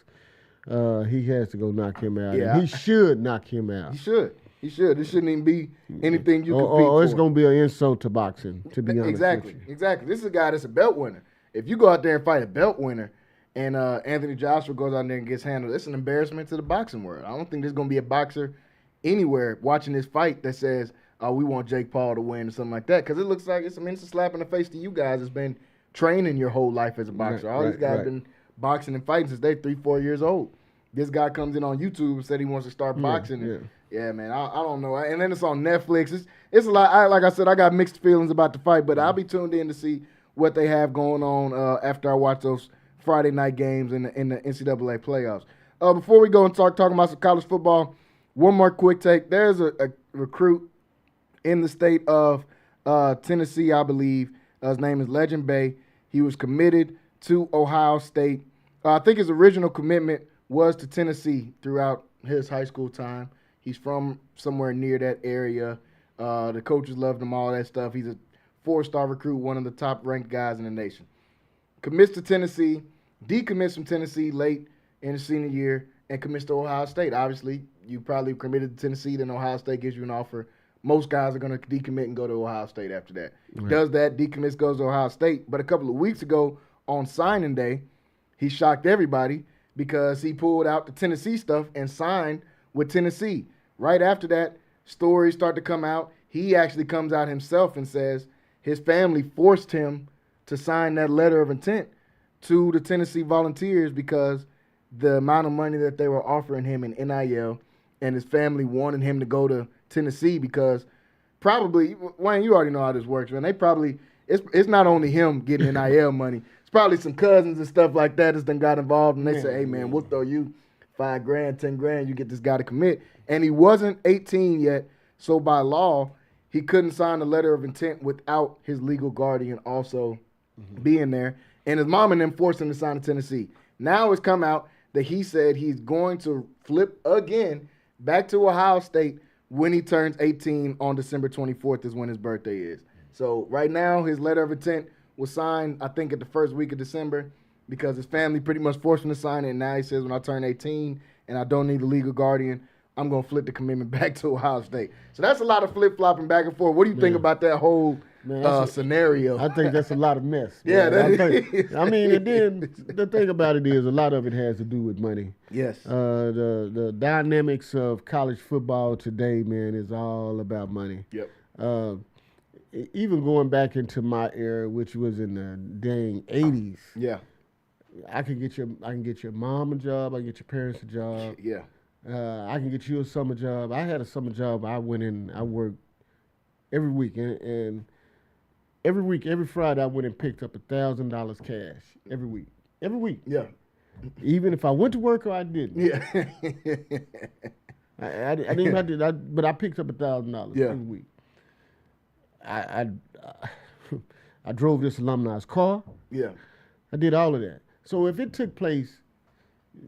He has to go knock him out. Yeah. He should knock him out. He should. This shouldn't even be anything you compete for. Or it's going to be an insult to boxing, to be honest Exactly. with you. Exactly. This is a guy that's a belt winner. If you go out there and fight a belt winner and Anthony Joshua goes out there and gets handled, it's an embarrassment to the boxing world. I don't think there's going to be a boxer anywhere watching this fight that says, we want Jake Paul to win or something like that, because it looks like it's a slap in the face to you guys that's been training your whole life as a boxer. All these guys have been boxing and fighting since they're 3-4 years old. This guy comes in on YouTube and said he wants to start boxing. Yeah, man, I don't know. And then it's on Netflix. It's a lot. Like I said, I got mixed feelings about the fight, but I'll be tuned in to see what they have going on after I watch those Friday night games in the NCAA playoffs. Before we go and talking about some college football, one more quick take. There's a recruit in the state of Tennessee, I believe. His name is Legend Bay. He was committed to Ohio State. I think his original commitment was to Tennessee throughout his high school time. He's from somewhere near that area. The coaches loved him, all that stuff. He's a 4-star recruit, one of the top-ranked guys in the nation. Commits to Tennessee, decommits from Tennessee late in his senior year, and commits to Ohio State. Obviously, you probably committed to Tennessee, then Ohio State gives you an offer. Most guys are going to decommit and go to Ohio State after that. Right. Does that, decommits, goes to Ohio State. But a couple of weeks ago on signing day, he shocked everybody because he pulled out the Tennessee stuff and signed with Tennessee. Right after that, stories start to come out. He actually comes out himself and says his family forced him to sign that letter of intent to the Tennessee Volunteers because the amount of money that they were offering him in NIL, and his family wanted him to go to Tennessee because probably, Wayne, you already know how this works, man. They probably, it's not only him getting NIL money. It's probably some cousins and stuff like that that's done got involved, and they say, hey, man, we'll throw you $5,000, $10,000, you get this guy to commit. And he wasn't 18 yet, so by law, he couldn't sign a letter of intent without his legal guardian also being there. And his mom and them forced him to sign to Tennessee. Now it's come out that he said he's going to flip again back to Ohio State when he turns 18 on December 24th is when his birthday is. So right now, his letter of intent was signed, I think, at the first week of December because his family pretty much forced him to sign it. And now he says, when I turn 18 and I don't need a legal guardian, I'm going to flip the commitment back to Ohio State. So that's a lot of flip-flopping back and forth. What do you think about that whole scenario? I think that's a lot of mess. Yeah, I mean, and then the thing about it is a lot of it has to do with money. Yes. The dynamics of college football today, man, is all about money. Yep. Even going back into my era, which was in the dang 80s. Yeah. I can get your mom a job. I can get your parents a job. Yeah. I can get you a summer job. I had a summer job. I went in. I worked every week, and every Friday, I went and picked up $1,000 cash every week. Every week. Yeah. Even if I went to work or I didn't. Yeah. I didn't have to. But I picked up $1,000 every week. I drove this alumni's car. Yeah. I did all of that. So if it took place,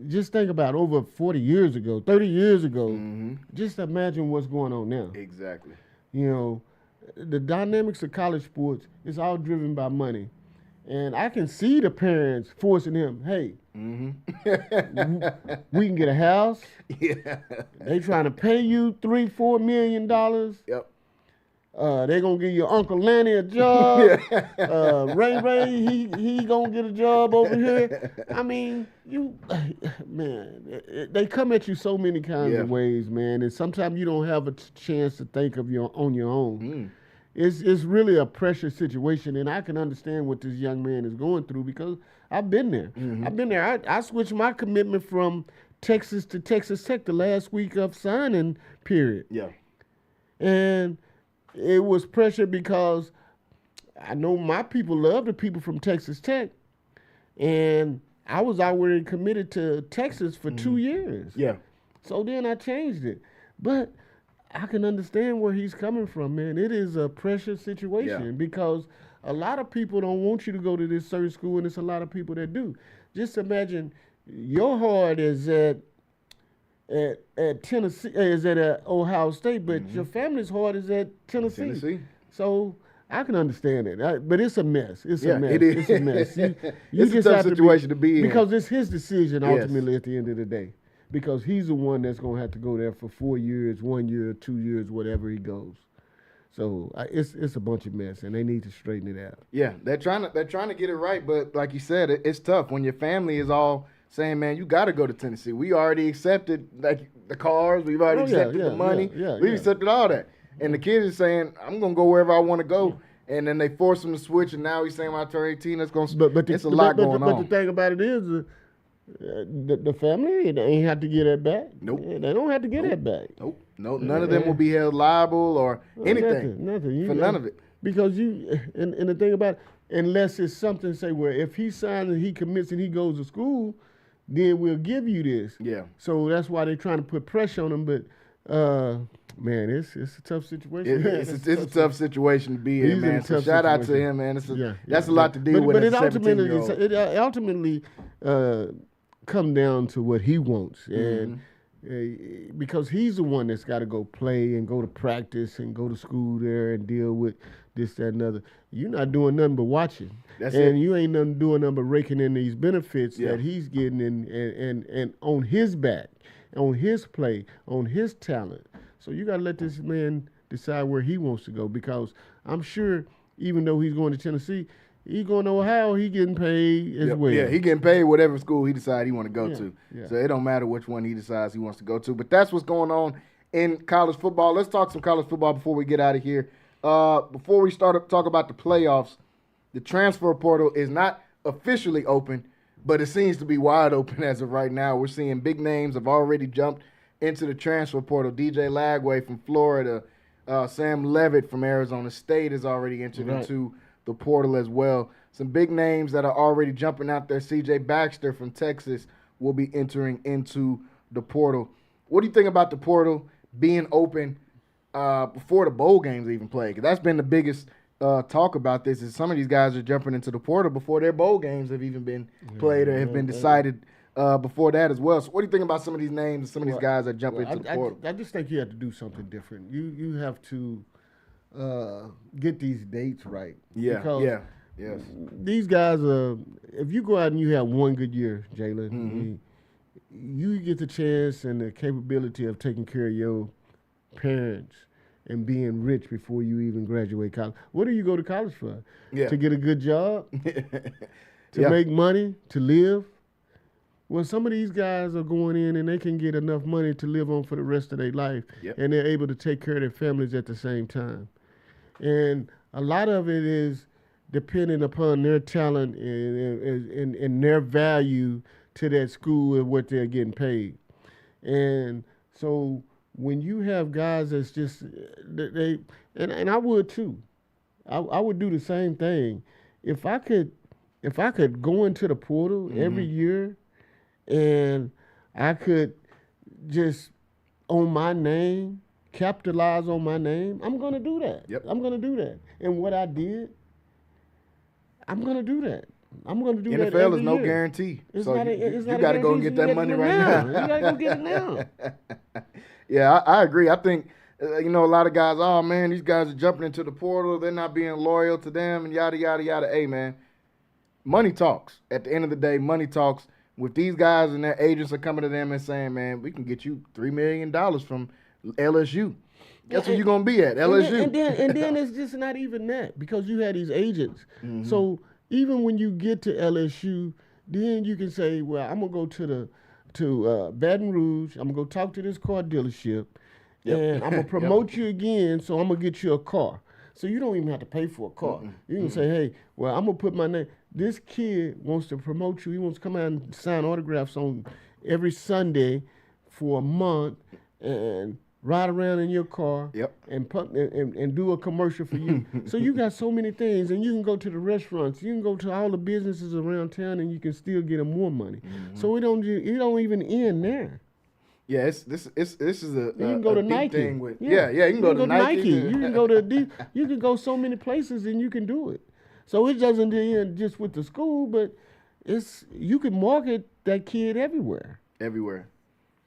just think about over 40 years ago, 30 years ago, just imagine what's going on now. Exactly. You know, the dynamics of college sports is all driven by money. And I can see the parents forcing him, hey, we can get a house. Yeah. They trying to pay you $3-4 million. Yep. They gonna give your Uncle Lanny a job. Ray, he gonna get a job over here. I mean, they come at you so many kinds of ways, man. And sometimes you don't have a chance to think of on your own. It's really a pressure situation, and I can understand what this young man is going through because I've been there. I've been there. I switched my commitment from Texas to Texas Tech the last week of signing period. Yeah. And it was pressure because I know my people love the people from Texas Tech, and I was already committed to Texas for 2 years. Yeah. So then I changed it. But I can understand where he's coming from, man. It is a pressure situation because a lot of people don't want you to go to this certain school, and it's a lot of people that do. Just imagine your heart is at Tennessee, is at Ohio State, but your family's heart is at Tennessee. So I can understand it, but it's a mess. It's a mess. It is. It's a mess. You it's just a tough have situation to be in because it's his decision ultimately at the end of the day. Because he's the one that's going to have to go there for 4 years, 1 year, 2 years, whatever he goes. So it's a bunch of mess, and they need to straighten it out. Yeah, they're trying to get it right, but like you said, it's tough when your family is all saying, man, you got to go to Tennessee. We already accepted like the cars. We've already accepted the money. We accepted all that. And the kid is saying, I'm going to go wherever I want to go. And then they force him to switch, and now he's saying, when I turn 18, it's going to – it's a lot going on. But the thing about it is the family, they ain't have to get that back. Nope. They don't have to get that back. Nope. No, none of them will be held liable or anything. Nothing. For none of it. Because and the thing about it, unless it's something, say, where if he signs and he commits and he goes to school, then we'll give you this. Yeah. So that's why they're trying to put pressure on him. But, man, it's a tough situation. It's a tough situation to be in, man. So shout out to him, man. That's a lot to deal with. But it ultimately come down to what he wants. And because he's the one that's got to go play and go to practice and go to school there and deal with this, that, and other. You're not doing nothing but watching. You ain't doing nothing but raking in these benefits that he's getting and on his back, on his play, on his talent. So you got to let this man decide where he wants to go, because I'm sure even though he's going to Tennessee, he's going to Ohio, he getting paid as well. Yeah, he getting paid whatever school he decides he want to go to. Yeah. So it don't matter which one he decides he wants to go to. But that's what's going on in college football. Let's talk some college football before we get out of here. Before we start talk about the playoffs, the transfer portal is not officially open, but it seems to be wide open as of right now. We're seeing big names have already jumped into the transfer portal. DJ Lagway from Florida, Sam Levitt from Arizona State has already entered into the portal as well. Some big names that are already jumping out there. CJ Baxter from Texas will be entering into the portal. What do you think about the portal being open before the bowl games even play? Because that's been the biggest talk about this, is some of these guys are jumping into the portal before their bowl games have even been played or have been decided before that as well. So what do you think about some of these names and some of these guys that jump into the portal? I just think you have to do something different. You have to get these dates right. Yes. These guys if you go out and you have one good year, Jalen, you get the chance and the capability of taking care of your parents and being rich before you even graduate college. What do you go to college for? To get a good job? To make money? To live? Well, some of these guys are going in and they can get enough money to live on for the rest of their life, and they're able to take care of their families at the same time. And a lot of it is depending upon their talent and their value to that school and what they're getting paid. And so when you have guys that's just and I would too. I would do the same thing. If I could go into the portal every year and I could just on my name, capitalize on my name, I'm going to do that. I'm going to do that. And what I did, I'm going to do that. I'm going to do that every year. NFL is no guarantee. So you got to go and get that money right now. You got to go get it now. Yeah, I agree. I think, a lot of guys, oh, man, these guys are jumping into the portal. They're not being loyal to them and yada, yada, yada. Hey, man, money talks. At the end of the day, money talks. With these guys and their agents are coming to them and saying, man, we can get you $3 million from LSU. Guess where you're going to be at, LSU. And then it's just not even that, because you had these agents. So even when you get to LSU, then you can say, well, I'm going to go to Baton Rouge. I'm going to go talk to this car dealership, and I'm going to promote you again, so I'm going to get you a car. So you don't even have to pay for a car. You can say, hey, well, I'm going to put my name. This kid wants to promote you. He wants to come out and sign autographs on every Sunday for a month and ride around in your car and do a commercial for you. So you got so many things, and you can go to the restaurants. You can go to all the businesses around town, and you can still get them more money. So it don't even end there. Yeah, this is a you can go to Nike. Thing with, you can go to Nike. You can go to you can go so many places and you can do it. So it doesn't end just with the school, but you can market that kid everywhere. Everywhere,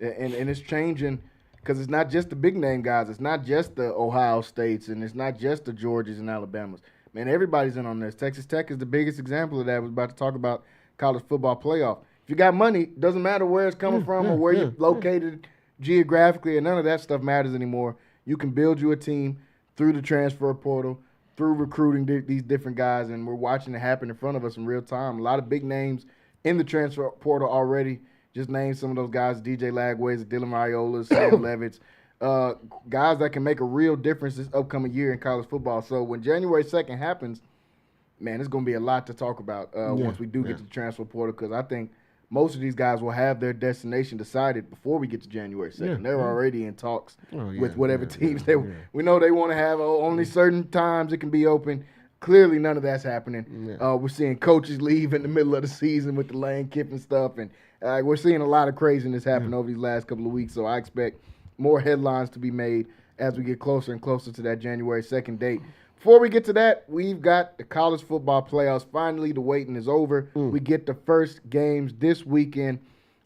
and it's changing because it's not just the big name guys. It's not just the Ohio States, and it's not just the Georgias and Alabamas. Man, everybody's in on this. Texas Tech is the biggest example of that. We're about to talk about college football playoff. If you got money, doesn't matter where it's coming from or where you're located geographically, and none of that stuff matters anymore. You can build you a team through the transfer portal, through recruiting these different guys, and we're watching it happen in front of us in real time. A lot of big names in the transfer portal already. Just name some of those guys: DJ Lagways, Dylan Raiola, Sam Levitz, guys that can make a real difference this upcoming year in college football. So when January 2nd happens, man, it's going to be a lot to talk about once we do get to the transfer portal, because I think most of these guys will have their destination decided before we get to January 2nd. They're already in talks with whatever teams we know they want to have. Only certain times it can be open. Clearly, none of that's happening. We're seeing coaches leave in the middle of the season with the Lane Kiffin stuff, and we're seeing a lot of craziness happen over these last couple of weeks. So I expect more headlines to be made as we get closer and closer to that January 2nd date. Before we get to that, we've got the college football playoffs. Finally, the waiting is over. We get the first games this weekend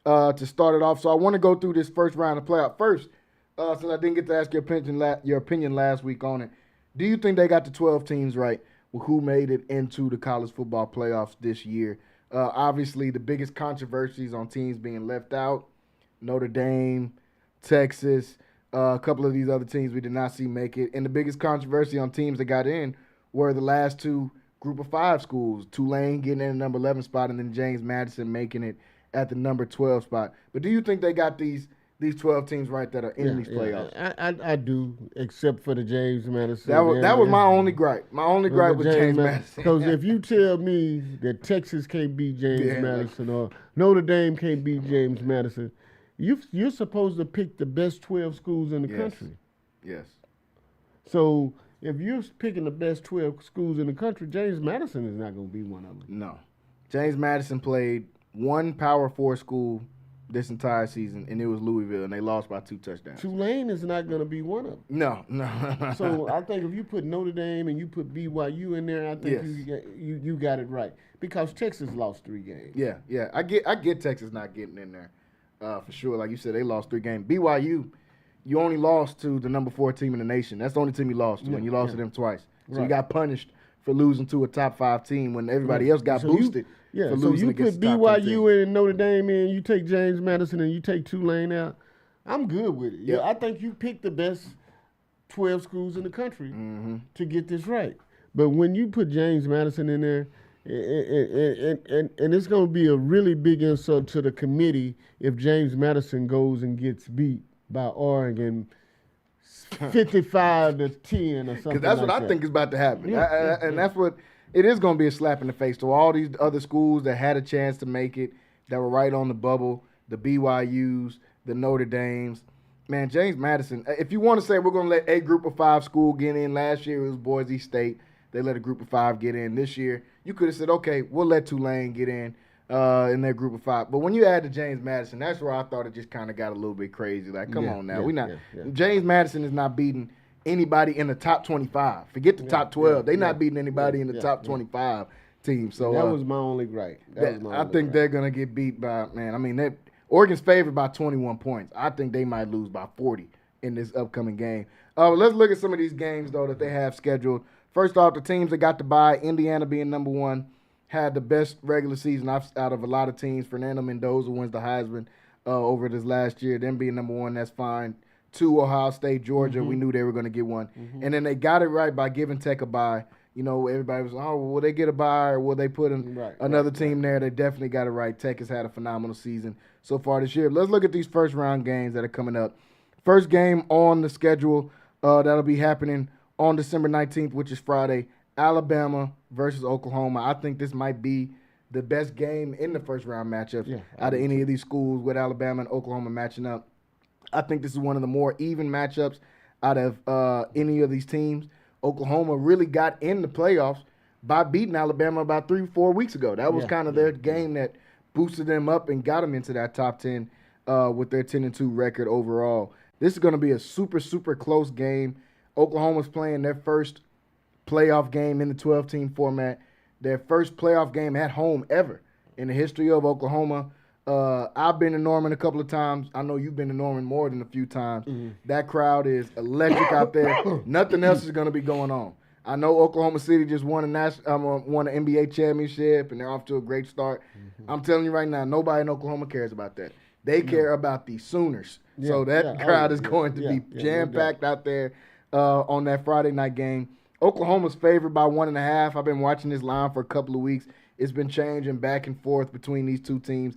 to start it off. So I want to go through this first round of playoff first, since I didn't get to ask your opinion last week on it. Do you think they got the 12 teams right with who made it into the college football playoffs this year? Obviously, the biggest controversies on teams being left out: Notre Dame, Texas, a couple of these other teams we did not see make it. And the biggest controversy on teams that got in were the last two Group of 5 schools, Tulane getting in the number 11 spot and then James Madison making it at the number 12 spot. But do you think they got these 12 teams right that are in these playoffs? I do, except for the James Madison. That was my only gripe. My only gripe was James Madison. Because if you tell me that Texas can't beat James Madison or Notre Dame can't beat James Madison, you're supposed to pick the best 12 schools in the country. Yes. So if you're picking the best 12 schools in the country, James Madison is not going to be one of them. No. James Madison played one Power 4 school this entire season, and it was Louisville, and they lost by 2 touchdowns. Tulane is not going to be one of them. No. So I think if you put Notre Dame and you put BYU in there, I think you got it right, because Texas lost 3 games. Yeah. I get Texas not getting in there for sure. Like you said, they lost 3 games. BYU, you only lost to the number 4 team in the nation. That's the only team you lost to, and you lost to them twice. So you got punished for losing to a top 5 team when everybody else got boosted. So you put BYU and Notre Dame in, you take James Madison and you take Tulane out, I'm good with it. Yeah, I think you picked the best 12 schools in the country to get this right. But when you put James Madison in there, and it's going to be a really big insult to the committee if James Madison goes and gets beat by Oregon 55-10 or something. Because that's what I think is about to happen. And that's what it is going to be, a slap in the face to all these other schools that had a chance to make it, that were right on the bubble, the BYUs, the Notre Dames. Man, James Madison, if you want to say we're going to let a Group of 5 school get in, last year it was Boise State. They let a Group of 5 get in. This year, you could have said, okay, we'll let Tulane get in their Group of 5. But when you add to James Madison, that's where I thought it just kind of got a little bit crazy. Like, come on now. James Madison is not beating anybody in the top 25. Forget the top 12. They're not beating anybody in the top 25 teams. So that was my only gripe. I think they're going to get beat by, Oregon's favored by 21 points. I think they might lose by 40 in this upcoming game. Let's look at some of these games, though, that they have scheduled. First off, the teams that got to bye, Indiana being number 1, had the best regular season out of a lot of teams. Fernando Mendoza wins the Heisman over this last year. Them being number 1, that's fine. 2, Ohio State, Georgia, we knew they were going to get one. And then they got it right by giving Tech a bye. You know, everybody was, will they get a bye or will they put another team there? They definitely got it right. Tech has had a phenomenal season so far this year. Let's look at these first-round games that are coming up. First game on the schedule that'll be happening on December 19th, which is Friday, Alabama versus Oklahoma. I think this might be the best game in the first-round matchups out of any of these schools, with Alabama and Oklahoma matching up. I think this is one of the more even matchups out of any of these teams. Oklahoma really got in the playoffs by beating Alabama about 3-4 weeks ago. That was kind of their game that boosted them up and got them into that top 10 with their 10-2 record overall. This is going to be a super, super close game. Oklahoma's playing their first playoff game in the 12-team format, their first playoff game at home ever in the history of Oklahoma. I've been to Norman a couple of times. I know you've been to Norman more than a few times. That crowd is electric out there. Nothing else is going to be going on. I know Oklahoma City just won an NBA championship, and they're off to a great start. I'm telling you right now, nobody in Oklahoma cares about that. They care about the Sooners. So that crowd is going to be jam-packed out there on that Friday night game. Oklahoma's favored by 1.5. I've been watching this line for a couple of weeks. It's been changing back and forth between these two teams.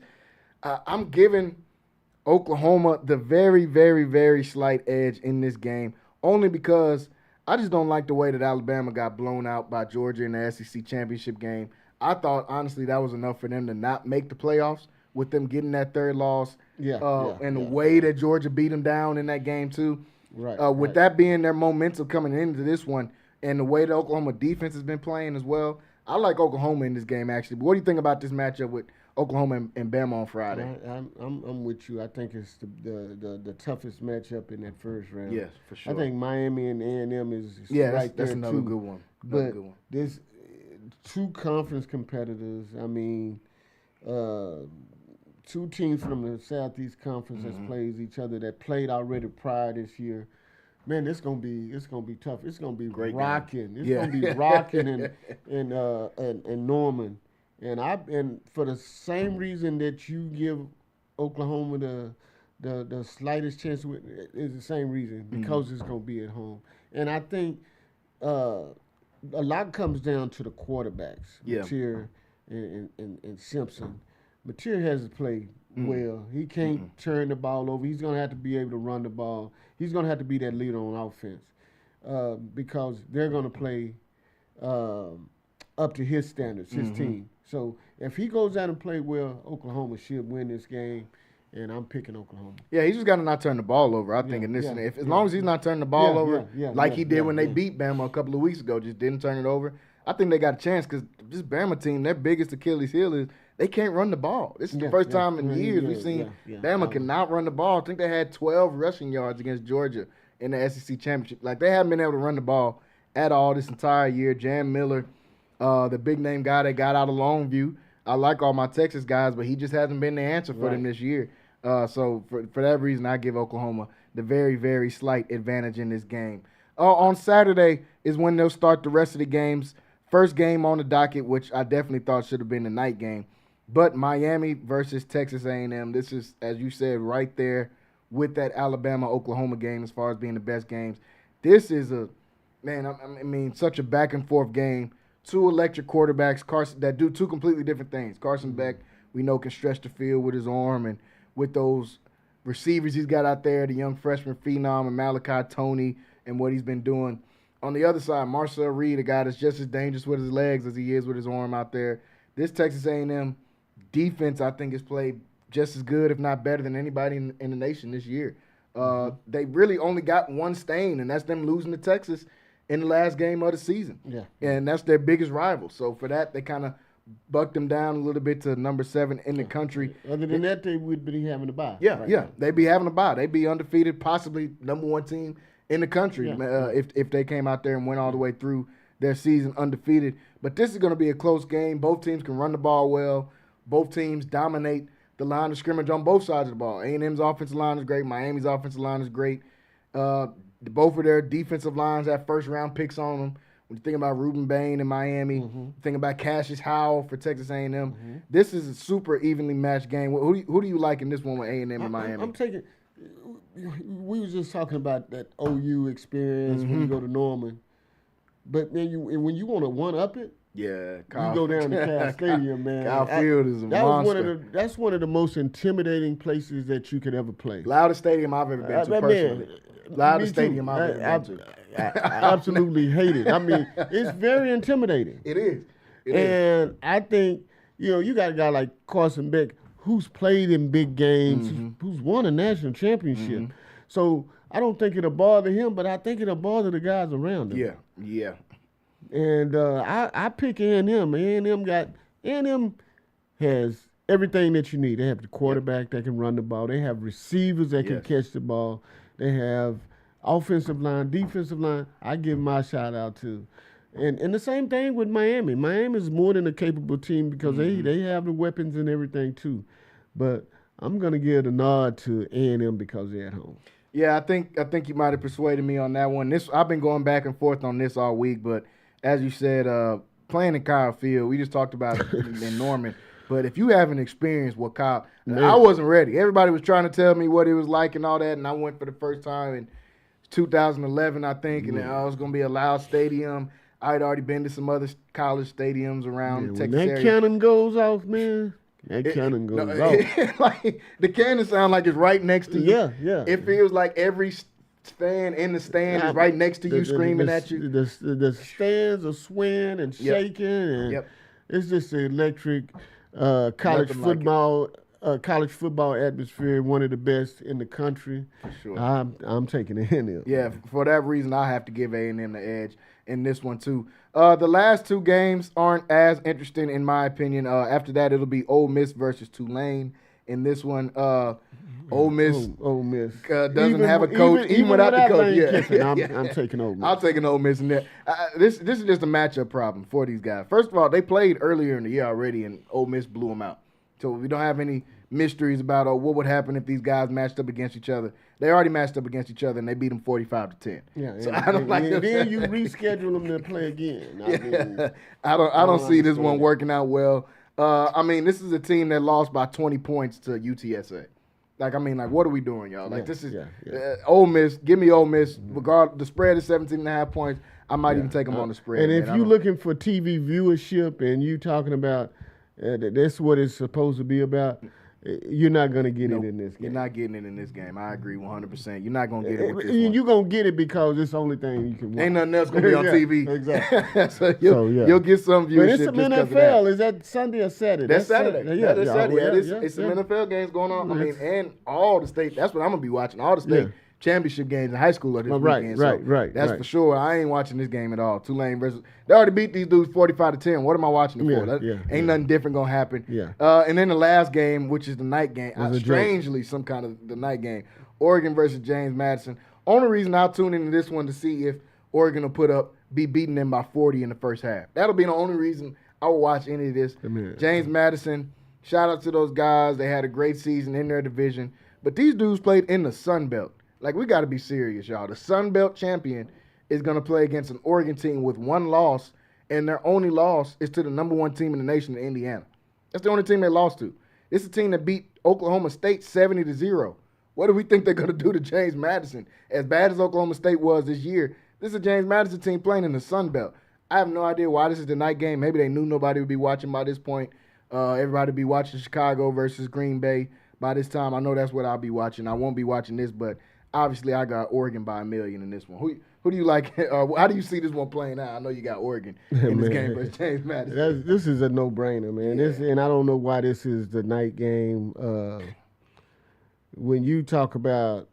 I'm giving Oklahoma the very, very, very slight edge in this game, only because I just don't like the way that Alabama got blown out by Georgia in the SEC championship game. I thought, honestly, that was enough for them to not make the playoffs with them getting that third loss and the way that Georgia beat them down in that game too. With that being their momentum coming into this one and the way the Oklahoma defense has been playing as well, I like Oklahoma in this game, actually. But what do you think about this matchup with Oklahoma and Bama on Friday? I'm with you. I think it's the toughest matchup in that first round. Yes, for sure. I think Miami and A&M is right that's there another too. good one. But there's two conference competitors. I mean, two teams from the Southeast Conference that plays each other that played already prior this year. Man, it's gonna be tough. It's gonna be rocking. It's gonna be rocking in Norman. And for the same reason that you give Oklahoma the slightest chance is the same reason, because it's gonna be at home. And I think a lot comes down to the quarterbacks, Mateer and Simpson. Mateer has to play well. He can't turn the ball over. He's gonna have to be able to run the ball. He's gonna have to be that leader on offense because they're gonna play up to his standards, his team. So if he goes out and play well, Oklahoma should win this game, and I'm picking Oklahoma. Yeah, he just got to not turn the ball over, I think, in this. As long as he's not turning the ball over like he did when they beat Bama a couple of weeks ago, just didn't turn it over, I think they got a chance because this Bama team, their biggest Achilles heel is they can't run the ball. This is the first time in years we've seen Bama cannot run the ball. I think they had 12 rushing yards against Georgia in the SEC championship. Like, they haven't been able to run the ball at all this entire year. Jam Miller, the big-name guy that got out of Longview. I like all my Texas guys, but he just hasn't been the answer for them this year. So for that reason, I give Oklahoma the very, very slight advantage in this game. On Saturday is when they'll start the rest of the games. First game on the docket, which I definitely thought should have been the night game. But Miami versus Texas A&M, this is, as you said, right there with that Alabama-Oklahoma game as far as being the best games. This is such a back-and-forth game. Two electric quarterbacks, Carson, that do two completely different things. Carson Beck, we know, can stretch the field with his arm, and with those receivers he's got out there, the young freshman phenom and Malachi Toney and what he's been doing. On the other side, Marcel Reed, a guy that's just as dangerous with his legs as he is with his arm out there. This Texas A&M defense, I think, has played just as good, if not better, than anybody in the nation this year. They really only got one stain, and that's them losing to Texas in the last game of the season. And that's their biggest rival. So for that, they kind of bucked them down a little bit to number 7 in the country. Other than that, they would be having a bye. They'd be having a bye. They'd be undefeated, possibly number 1 team in the country if they came out there and went all the way through their season undefeated. But this is going to be a close game. Both teams can run the ball well. Both teams dominate the line of scrimmage on both sides of the ball. A&M's offensive line is great. Miami's offensive line is great. Both of their defensive lines have first-round picks on them. When you think about Reuben Bain in Miami, think about Cassius Howell for Texas A&M. This is a super evenly matched game. Who do you like in this one with A&M and Miami? I'm taking – we were just talking about that OU experience when you go to Norman. But then when you want to one-up it, you go down to Cal Stadium, man. Cal Field is a monster. That's one of the most intimidating places that you could ever play. Loudest stadium I've ever been to personally. Loudest stadium I've ever been to. I absolutely hate it. I mean, it's very intimidating. It is. And I think, you got a guy like Carson Beck who's played in big games, who's won a national championship. So I don't think it'll bother him, but I think it'll bother the guys around him. Yeah. And I pick A&M. A&M has everything that you need. They have the quarterback that can run the ball. They have receivers that can catch the ball. They have offensive line, defensive line. I give my shout out to. And the same thing with Miami. Miami is more than a capable team because they have the weapons and everything too. But I'm going to give the nod to A&M because they're at home. Yeah, I think you might have persuaded me on that one. I've been going back and forth on this all week, but as you said, playing in Kyle Field, we just talked about it in Norman. But if you haven't experienced what I wasn't ready. Everybody was trying to tell me what it was like and all that, and I went for the first time, and 2011, I think, and it was going to be a loud stadium. I had already been to some other college stadiums around when Texas that area. cannon goes off, man, that cannon goes off. Like, the cannon sound like it's right next to you. Yeah. It feels like every fan in the stand is right next to you, screaming at you. The stands are swaying and shaking, and it's just an electric college football. College football atmosphere, one of the best in the country. For sure. I'm taking A&M. Yeah, for that reason, I have to give A&M the edge in this one too. The last two games aren't as interesting in my opinion. After that, it'll be Ole Miss versus Tulane. In this one, Ole Miss, doesn't have a coach, even without the coach. I'm taking Ole Miss. I'm taking Ole Miss in there. This is just a matchup problem for these guys. First of all, they played earlier in the year already, and Ole Miss blew them out. So we don't have any mysteries about what would happen if these guys matched up against each other. They already matched up against each other, and they beat them 45-10. Yeah, so I don't like them. Then you reschedule them to play again. I don't see this one working out well. I mean, this is a team that lost by 20 points to UTSA. Like, what are we doing, y'all? Like, this is Ole Miss. Give me Ole Miss. The spread is 17.5 points. I might even take them on the spread. And if you're looking for TV viewership and you talking about that's what it's supposed to be about, you're not going to get it in this game. You're not getting it in this game. I agree 100%. You're not going to get it with this one. You're going to get it because it's the only thing you can watch. Ain't nothing else going to be on TV. Exactly. So you'll get some viewership. But it's some NFL. Is that Sunday or Saturday? That's Saturday. That's Saturday. It's some NFL NFL games going on. And all the state. That's what I'm going to be watching. All the state championship games in high school are this weekend. Right. That's for sure. I ain't watching this game at all. Tulane versus. They already beat these dudes 45-10. What am I watching it for? Ain't nothing different gonna happen. And then the last game, which is the night game, strangely some kind of the night game, Oregon versus James Madison. Only reason I'll tune into this one to see if Oregon will be beating them by 40 in the first half. That'll be the only reason I will watch any of this. James Madison. Shout out to those guys. They had a great season in their division, but these dudes played in the Sun Belt. Like, we got to be serious, y'all. The Sun Belt champion is going to play against an Oregon team with one loss, and their only loss is to the number one team in the nation, Indiana. That's the only team they lost to. It's a team that beat Oklahoma State 70-0. What do we think they're going to do to James Madison? As bad as Oklahoma State was this year, this is a James Madison team playing in the Sun Belt. I have no idea why this is the night game. Maybe they knew nobody would be watching by this point. Everybody would be watching Chicago versus Green Bay by this time. I know that's what I'll be watching. I won't be watching this, but obviously, I got Oregon by 1 million in this one. Who do you like? How do you see this one playing out? I know you got Oregon in this game versus James Madison. This is a no-brainer, man. And I don't know why this is the night game. When you talk about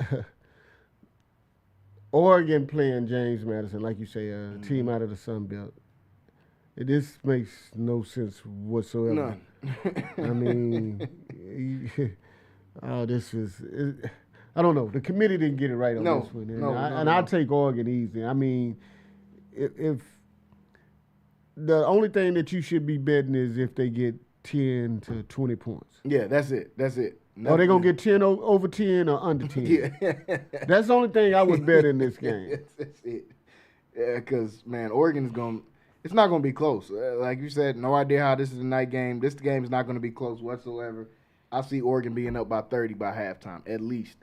Oregon playing James Madison, like you say, a team out of the Sun Belt, this makes no sense whatsoever. None. I mean, this is. I don't know. The committee didn't get it right on this one. I'll take Oregon easy. I mean, if the only thing that you should be betting is if they get 10 to 20 points. Yeah, that's it. Are they going to get 10 over 10 or under 10? Yeah. That's the only thing I would bet in this game. That's it. Yeah, because, man, Oregon is it's not going to be close. Like you said, no idea how this is a night game. This game is not going to be close whatsoever. I see Oregon being up by 30 by halftime, at least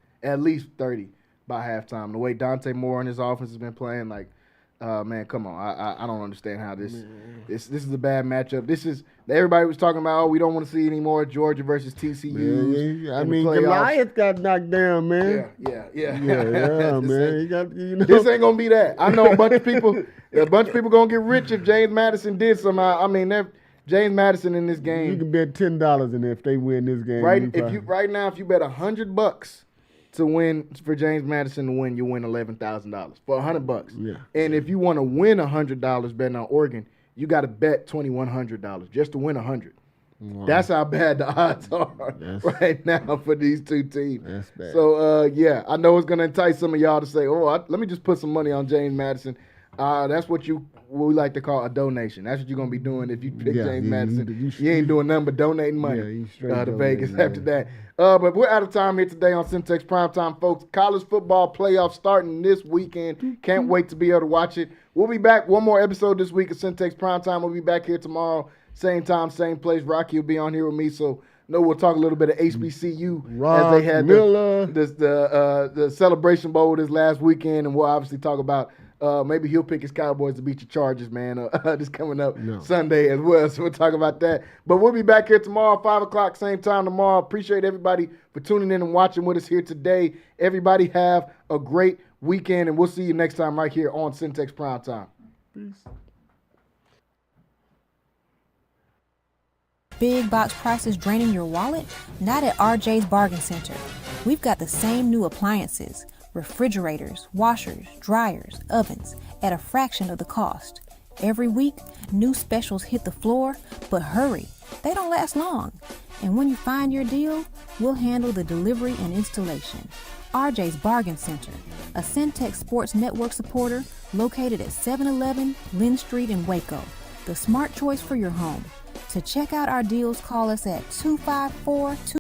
30 by halftime. The way Dante Moore and his offense has been playing, like, man, come on. I don't understand how this is a bad matchup. Everybody was talking about, we don't want to see any more Georgia versus TCU. Yeah. I mean, Goliath got knocked down, man. Yeah, man. This ain't gonna be that. I know a bunch of people gonna get rich if James Madison did somehow. I mean, James Madison in this game. You can bet $10 in if they win this game. Right now, if you bet $100 to win for James Madison to win, you win $11,000 for $100. Yeah. And if you want to win $100 betting on Oregon, you got to bet $2,100 just to win $100. Wow. That's how bad the odds are right now for these two teams. That's bad. So I know it's gonna entice some of y'all to say, let me just put some money on James Madison. That's what we like to call a donation. That's what you're going to be doing if you pick James Madison. You ain't doing nothing but donating money to Vegas after that. But we're out of time here today on Centex Primetime, folks. College football playoffs starting this weekend. Can't wait to be able to watch it. We'll be back. One more episode this week of Centex Primetime. We'll be back here tomorrow. Same time, same place. Rocky will be on here with me. So know we'll talk a little bit of HBCU Ross as they had Miller. the Celebration Bowl this last weekend, and we'll obviously talk about maybe he'll pick his Cowboys to beat your Chargers, man, this coming up Sunday as well. So we'll talk about that. But we'll be back here tomorrow, 5 o'clock, same time tomorrow. Appreciate everybody for tuning in and watching with us here today. Everybody have a great weekend, and we'll see you next time right here on Centex Primetime. Peace. Big box prices draining your wallet? Not at RJ's Bargain Center. We've got the same new appliances, refrigerators, washers, dryers, ovens, at a fraction of the cost. Every week, new specials hit the floor, but hurry, they don't last long. And when you find your deal, we'll handle the delivery and installation. RJ's Bargain Center, a Centex Sports Network supporter located at 711 Lynn Street in Waco, the smart choice for your home. To check out our deals, call us at 254-2